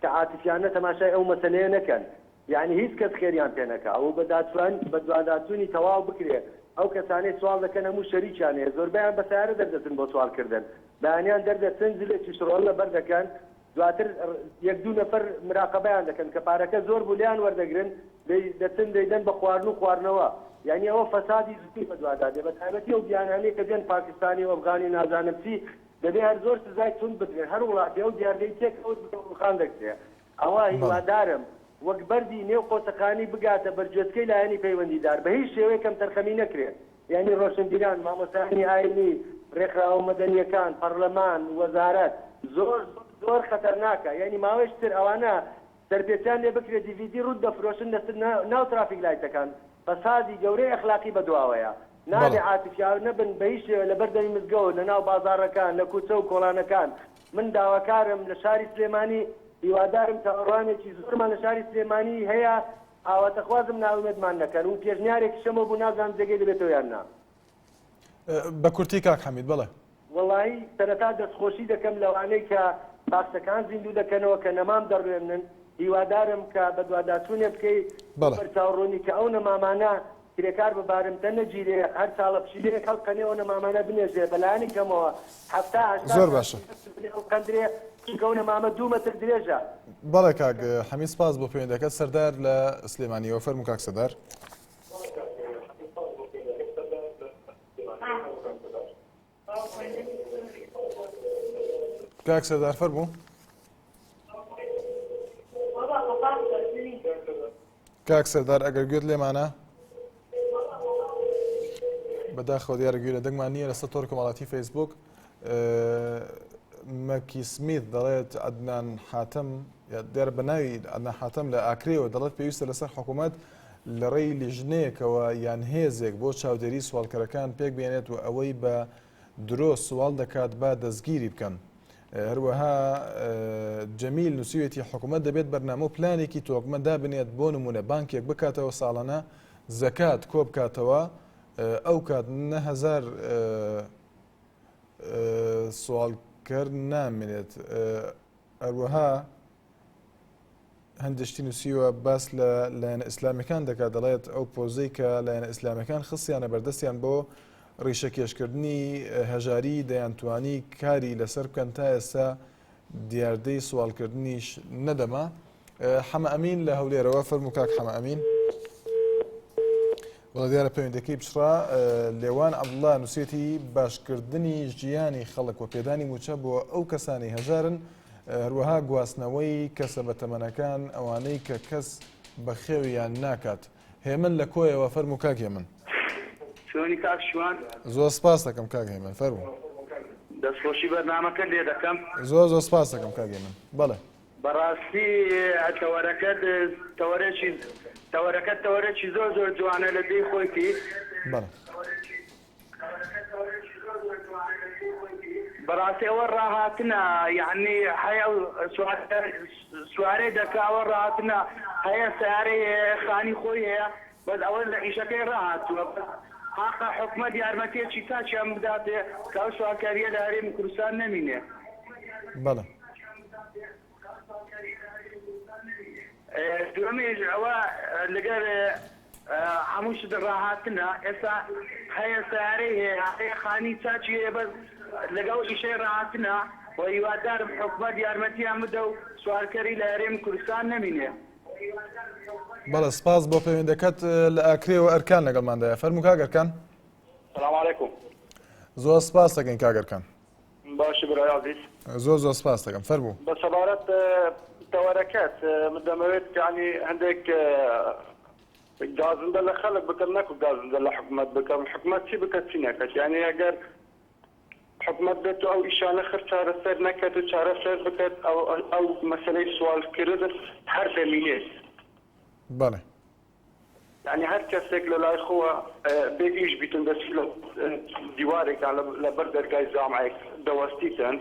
Q: کە عاتیفیانە تەماشای ئەو مەسەلەیە نەکەن. یعنی هیچ کەس خێریان پێ نەکا و بە دواداچوونی تەواو بکرێت ئەو کەسانەی سوال دەکەن هەموو شەریکیان هەیە زۆربەیان بە سیارە دەردەچن بۆ سوالکردن بەیانیان دەردەچن زلێکی شڕۆڵ لەبەر دەکەن دواتر یەک دوو نەفەر مراقەبەیان دەکەن کە پارەکە زۆر بوو لیان وەردەگرن دەچن دەیدەن بە خواردن و خواردنەوە. یعنی ئەوە فەسادی زووی بە دووادا دێ بە تایبەتی ئەو دیانانەی کە دێن پاکستانی و ئەفغانی نازانم چی دەبێ هەر زۆر سزای تون بدرێن هەر وڵاتی ئەو دیاردەی تێک ئەو خان دەکرێت. ئەوە هیوادارم وەک بەردی نێو قۆچەکانی بگاتە بەرجێتکەی لایەنی پەیوەندیدار بە هیچ شێوەیە کەم تەرخەمی نەکرێت. یعنی ڕۆشنبیران، مامۆستایانی ئاینی، ڕێکخراوە مەدەنیەکان، پەرلەمان، وەزارەت زۆر خەتەرناکە. یعنی ماوەشتر ئەوانە سەرپێچیان لێ بکرێت دیڤیدی ڕوود دەفرۆشن لەسەر ناو ترافیک لایتەکان فەسادی گەورەی ئەخلاقی بەدواوەیە. نابێ عاتیفیاو نەبن بە هیچ شێوە لە بەردەمی مزگەوت لە ناو بازاڕەکان لە کوچە و کۆڵانەکان. من داواکارم لە شاری سلێمانی هیوادارم تاوەڕوانێکی زۆرمان لە شاری سلێمانی هەیە ئاواتەخوازم ناومێدمان نەکەن و پێشنیارێکی شەمە بوو نازانم جێگەی دەبێتەوە یان نا.
A: بە کورتی کاک حەمید بڵێ.
Q: وەڵاهی سەرەتا دەستخۆشی دەکەم لەوانەی کە باخچەکان زیندوو دەکەنەوە کە نەمام دەڕێنن. هیوادارم کە بە دوواداچوونێ بکەی بەرچاوڕوونی کە ئەو نەمامانە کرێکار بە بارمتە نەگیرێ هەر چاڵە پشیلەیەک هەڵقەنێەوە نەمامانە بنێژێ بەلایانی کەمەوە
A: زۆر باشە
Q: قەندرێ کەونە مامە 2 مەتر درێژە.
A: بەڵێ کاک حەمید سپاس بۆ پەیوەندەکەت. سەردار لە سلێمانیەوە فەرموو کاک سەردار. کاک سەردار فەرموو. کاک سەردار ئەگەر گوێت لێمانە بەداخەوە دیارە گوێ لە دەنگمان نییە لەسەر تۆڕی کۆمەڵاتی فەیسبوک. مەکی سمیت دەڵێت عەدنان حاتەم دیارە بە ناوی عەدنان حاتەم لە ئاکرێەوە دەڵێت پێویستە لەسەر حکوومەت لە ڕێی لیژنەیەکەوە یان هێزێک بۆ چاودێری سوالکەرەکان پێک بێنێت و ئەوەی بە درۆ سوال دەکات با دەستگیری بکەن. هەروەها جەمیل نووسیوێتی حکوومەت دەبێت بەرنامە و پلانێکی تۆکمە دابنێت بۆ نمونە بانکێک بکاتەوە ساڵانە زەکات کۆ بکاتەوە ئەو کات 9,000 سوالکەر نامێنێت. هەروەها هەندشتی نووسیوە باس لە لایەنە ئیسلامیەکان دەکات دەڵێت ئەو پۆزەی کە لایەنە ئیسلامیەکان خستیانە بەردەستیان بۆ ڕیشەکێشکردنی هەژاری دەیانتوانی کاری لەسەر بکەن تا ئێستا دیاردەی سوالکردنیش نەدەما. حەمە ئەمین لە هەولێرەوە فەرموو کاک حەمە ئەمین. وڵا دیارە پەیوەندەکەی بشڕا لێوان عەبدوڵڵا نووسێتی باشکردنی ژیانی خەڵک و پێدانی موچە بۆ ئەو کەسانی هەژارن هەروەها گواستنەوەی کەسە بە تەمەنەکان ئەوانەی کە کەس بە خێویان ناکات. هێمن لە کۆیەوە فەرموو کاک هێمن.
H: چۆنی کاک شوان؟
A: زۆر سپاس دەکەم کاک هێمن فەرموو.
H: دەستخۆشی بەرنامەکە لێ دەکەم.
A: زۆر سپاس دەکەم کاک هێمن. بەڵێ.
H: بەڕاستی تەوەرەکەت تەوەرەکی زۆر جوانە لە دەی خۆیتی.
A: بەڵێ.
H: بەڕاستی ئەوە ڕاهاتنە یعنی هەیە سوارەی دەکاوە ڕاهاتنە هەیە سیارەی خانی خۆی هەیە بەس ئەوە لە ئیشەکەی ڕاهاتووە حاقا حکومەت یارمەتیەکی تاچیان بداتێ کە ئەو سوارکاریە لە هەرێمی کوردستان نەمینێ.
A: بەڵێ.
H: دومیش ئەوە لەگەر هەموو شت ڕاهاتنە ئێستا هەیە سیارەی هەیە خانی چاچی هەیە بەس لەگەڵ ئیشەی ڕاهاتنە و هیوادارم حکومەت یارمەتیان بدە و سوارکەری لە هەرێمی کوردستان نەمینێ.
A: بەڵێ سپاس بۆ پەیوەندەکەت لە ئاکرێەوە ئەرکان لەگەڵماندایە فەرموو کاک ئەرکان.
L: سلام علیکم.
A: زۆر سپاس دەکەین کاک ئەرکان.
L: باشی برای عزیز.
A: زۆر سپاس دەکەم فەرموو.
L: بە سەبارەت تەوەرەکەت من دەمەوێت یعنی هەندێک گازندە لە خەڵک بکەم نەکو گازندە لە حکومەت بکەم. حکومەت چی بکات چی نەکات یعنی ئەگەر حکومەت بێت و ئەو ئیشانە خر چارەسەر نەکات و چارەسەر بکات ئەو مەسەلەی سوالکردن هەر دەمینێت.
A: بەڵێ.
L: یعنی هەر کەسێک لە لای خۆوە بێ ئیش بیتن دەچی لە دیوارێکان لەبەر دەرگای جامعەیەک دەوەستیتن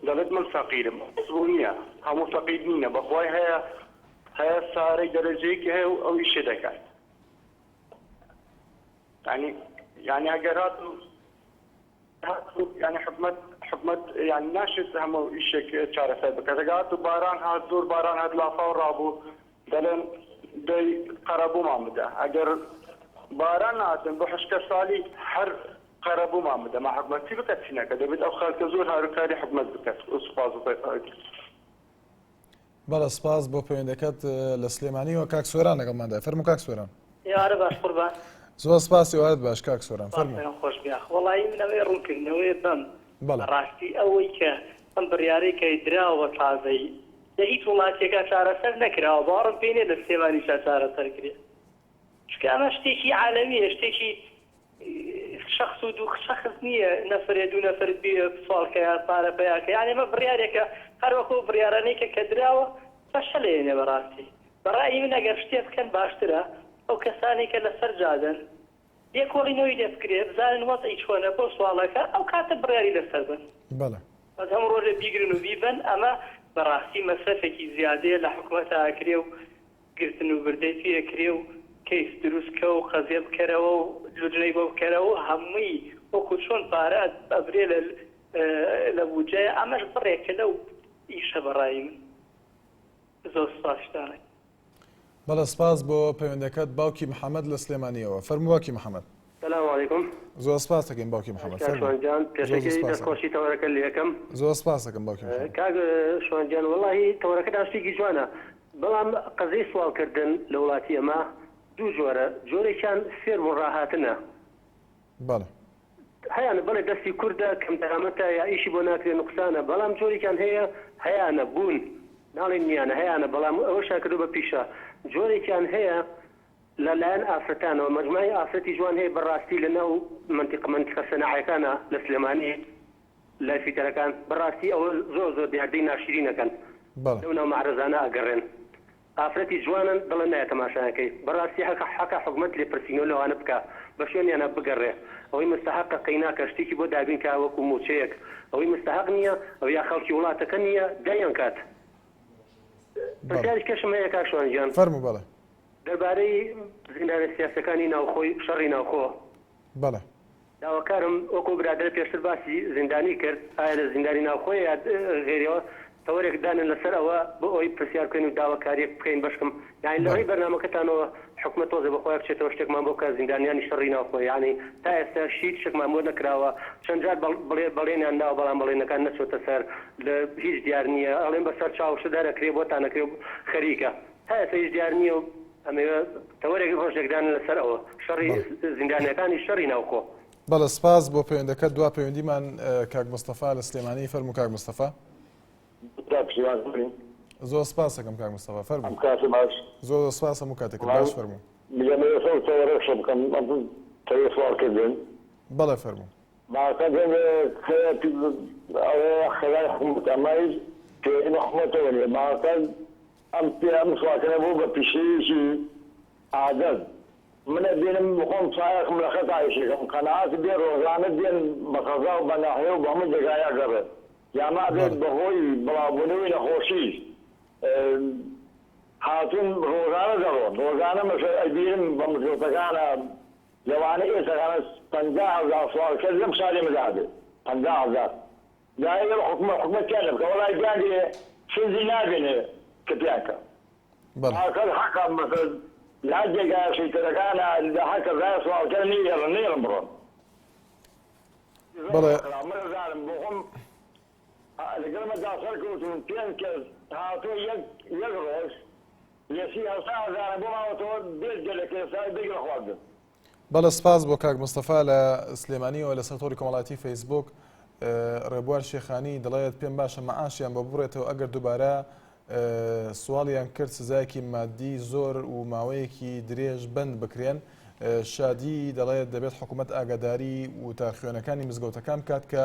L: دەڵێت من فەقیرم. سبوو نییە هەموو فەقیر نینە بەخوای هەیە سارەی دەرەجەیەکی هەیە و ئەو ئیشە دەکات. یعنی ئەگەر هاتو یعنی حکومەت یعنی ناشێت هەموو ئیشێک چارەسەر بکات. ئەگەر هاتو باران هات زۆر باران هات لافاو ڕابوو دەڵێن دەی قەرەبوومان بدە. ئەگەر باران هاتن بۆ حشکە ساڵی هەر قەرەبوومان بدە ما حکومەت چی بکات چی نەکات دەبێت ئەو خەڵکە زۆر هاروکاری حکومەت بکات. سوپاس و پێخواهی.
A: بەڵێ سپاس بۆ پەیوەندەکەت لە سلێمانیەوە کاک سۆران لەگەڵماندایە فەرموو کاک سۆران.
R: یارە باش قوربان.
A: زۆر سپاسی ئەوەت باش کاک سۆران فەرموو.
R: خۆش بیاخ وەڵی منەوەی ڕوونکردنەوەی بەم ڕاستی ئەوەی کە ئەم بڕیارەی کە دراوە تازەی لە هیچ وڵاتێکە چارەسەر نەکراوە باڕم پێێنێ لە سلێمانی چارەسەر کرێت. چکە ئەمە شتێکی عالەمیە شتێکی شخص و دوو شخص نییە نەفرێ دوو نەفرت بێ سوالکەیان پارە پێیاکە یعنی ئەمە بڕیارێکە هەر وەکو بڕیارانەیەکە کە دراوە بەشە لێنێ بەڕاستی. بەڕای من ئەگەر شتێ بکەن باشترە ئەو کەسانی کە لەسەر جادن یەکۆڵینەوەی لێ بکرێت بزانن وەزعی چۆنە بۆ سوالەکە ئەو کاتە بڕیاری لەسەر بن.
A: بەڵێ.
R: بەس هەموو ڕۆژێ بیگرن و بیبن ئەمە بەڕاستی مەسەفێکی زیادەیە لە حکومەتە ئاکرێ و گرتن و بردەی پێکرێ و کەیس دروستکە و قەزیە بکەرەوە و جوجنەی بۆ بکەرەوە هەمووی وەکو چۆن پارە ئەبرێ لە بوجەیە ئەمەش بڕێکە لەو ئیشە بەڕای من. زۆر سپاسدارم.
A: بەڵە سپاس بۆ پەیوەندەکەت باوکی محەممەد لە سلێمانیەوە فەرموو باوکی محەممەد.
S: سلام علیکم.
A: زۆر سپاس دەکەین باوکی محەممەد.
S: شوانجان پێشەکەی دەستخۆشی تەوەرەکە لێ یەکەم.
A: زۆر سپاس دەکەم باوکی محەممەد.
S: کاک شوانجان وەڵاهی تەوەرەکە شتێکی جوانە، بەڵام قەزەی سوالکردن لە وڵاتی ئەمە دوو جۆرە، جۆرێکیان فێر و ڕاهاتنە.
A: بەڵێ.
S: هەیانە بەڵێ دەستی کووردە کەم دەرامەتە یا ئیشی بۆ ناکرێت نوقسانە، بەڵام جۆرێکیان هەیە هەیانە بوون ناڵێن نیانە هەیەە، بەڵام ئەوە شاکردو بە پیشە. جۆرێکیان هەیە لەلایەن ئافرەتانەوە مەجموعی ئافرەتی جوان هەیە بەڕاستی لەناو منتیقە سەناعەکانە لە سلێمانی لای فیتەرەکان بەڕاستی ئەوە زۆر دیاردەی ناشرینەکەن لەو ناو معرەزانە ئەگەڕێن. ئافرەتی جوانن دڵە نایە تەماشایەکەی بەڕاستی حەقە حکومەت لێپرسینەوە لەوانە بکە بە شوێنیانە بگەڕێ. ئەوەی مستحقە قەیناکە شتێکی بۆ دابین کا وەکو موچەیەک، ئەوەی مستحق نییە ئەو یا خەڵکی وڵاتەکە نییە دایان کات. پرسیارێک کەشم هەیە کاک شوانجان.
A: فەرموو بەڵێ.
S: دەربارەی زیندانە سیاسەکانی ناوخۆی شەڕی ناوخۆ.
A: بەڵێ.
S: داواکارم وەکو برادر پێشتر باسی زیندانی کرد، ئایا لە زیندانی ناوخۆی یا غێریەوە تەوەرێک دانن لەسەر ئەوە بۆ ئەوی پرسیار بکەین و داواکاریەک بکەین بەشکم. یعنی لەڕێی بەرنامەکەتانەوە حکومەت تۆزە بەخۆی بچێتەوە شتێکمان بۆ کە زیندانیانی شەڕی ناوخۆ، یعنی تا ئێستا شیت شتێکمان بۆ نەکراوە، چەند جار بەڵێنیان داوە بەڵام بەڵێنەکان نەچۆتە سەر، لە هیچ دیار نییە، ئەڵێن بەسەر چاوشە دەرەکرێ بۆ تا نەکرێ خەریکە، تا ئێستا هیچ دیار نییە و ئەمەوە تەوەرێک ڕۆژێکدان لەسەر ئەوە شەڕی زیندانیەکانی شەڕی ناوخۆ.
A: بەڵە سپاس بۆ پەیوەندەکەت. دوا پەیوەندیمان کاک مستەفا لە سلێمانی فەرموو کاک مستەفا. زۆر سپاس دەکەم کاک مستەفا فەرموو. زۆر سپاس هەموو کاتێک باش فەرموو.
T: سوالکردن.
A: بەڵێ فەرموو.
T: خلال حکومەتەمای پێوەی حکومەتەوە نیە ماکەن ئەم سوالکردن بوو بە پیشەیەکی عادەت. منە بێنم بخۆم چایەکم لە خەتایشێکم قەناعەت بێ ڕۆژانە دێن بە قەزا و بە ناحێ و بە هەموو جێگایە گەڕێت، یاما بێت بەهۆی بڵاوبوونەوەی نەخۆشی هاتوون ڕۆژانە دەڕۆن. ڕۆژانە ئەبیرم بە مزگەوتەکانە لەوانە ئێستاکانە 50,000 سوالکرد لەم شارێ مدابێت 50,000. دایە حکومەت کێنە بکە وەڵای گیاندێ شنجی نابێنێ کە پیاکە. هاکەر حەقا مەسەل لە هەر جێگایە شەیتەرەکانە لە هەر کەسایە سوالکرد نێڵن بڕۆن.
A: بەڵێ.
T: منەزانم بۆ خۆم لەگەڵمە داسەر کەوتون 5 کەس هاتۆ یەک ڕۆژ لێسی 7,000 بۆ ماوەتەوە بێت گەلەکە ئێستا بێگرە خواردن.
A: بەڵە سپاس بۆ کاک مستەفا لە سلێمانیەوە لە سەرتۆری کۆمەڵایەتی فەیسبوک. ڕێبوار شێخانی دەڵێت پێم باشە مەعاشیان بە بڕێتەوە ئەگەر دووبارە سواڵیان کرد سزایەکی مادی زۆر و ماوەیەکی درێژ بند بکرێن. شادی دەڵێت دەبێت حکوومەت ئاگاداری و تاخوێنەکانی مزگەوتەکان بکات کە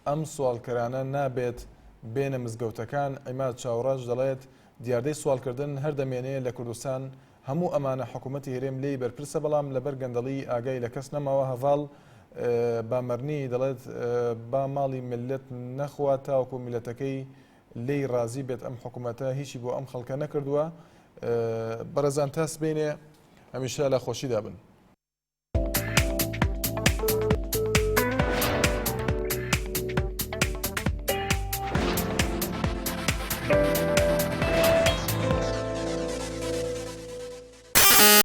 A: ئەم سوالکەرانە نابێت بێنە مزگەوتەکان. ئەیماد چاوڕاش دەڵێت دیاردەی سوالکردن هەر دەمێنێ لە کوردستان هەموو ئەمانە حکوومەتی هەرێم لێی بەرپرسە، بەڵام لەبەر گەندەڵی ئاگای لە کەس نەماوە. هەڤاڵ بامەرنی دەڵێت با ماڵی ملت نەخوا تاوەکو میلەتەکەی لێی ڕازی بێت ئەم حکوومەتە هیچی بۆ ئەم خەڵکە نەکردووە. بەرەزان تاس بینێ هەمیشە لە خۆشیدا بن.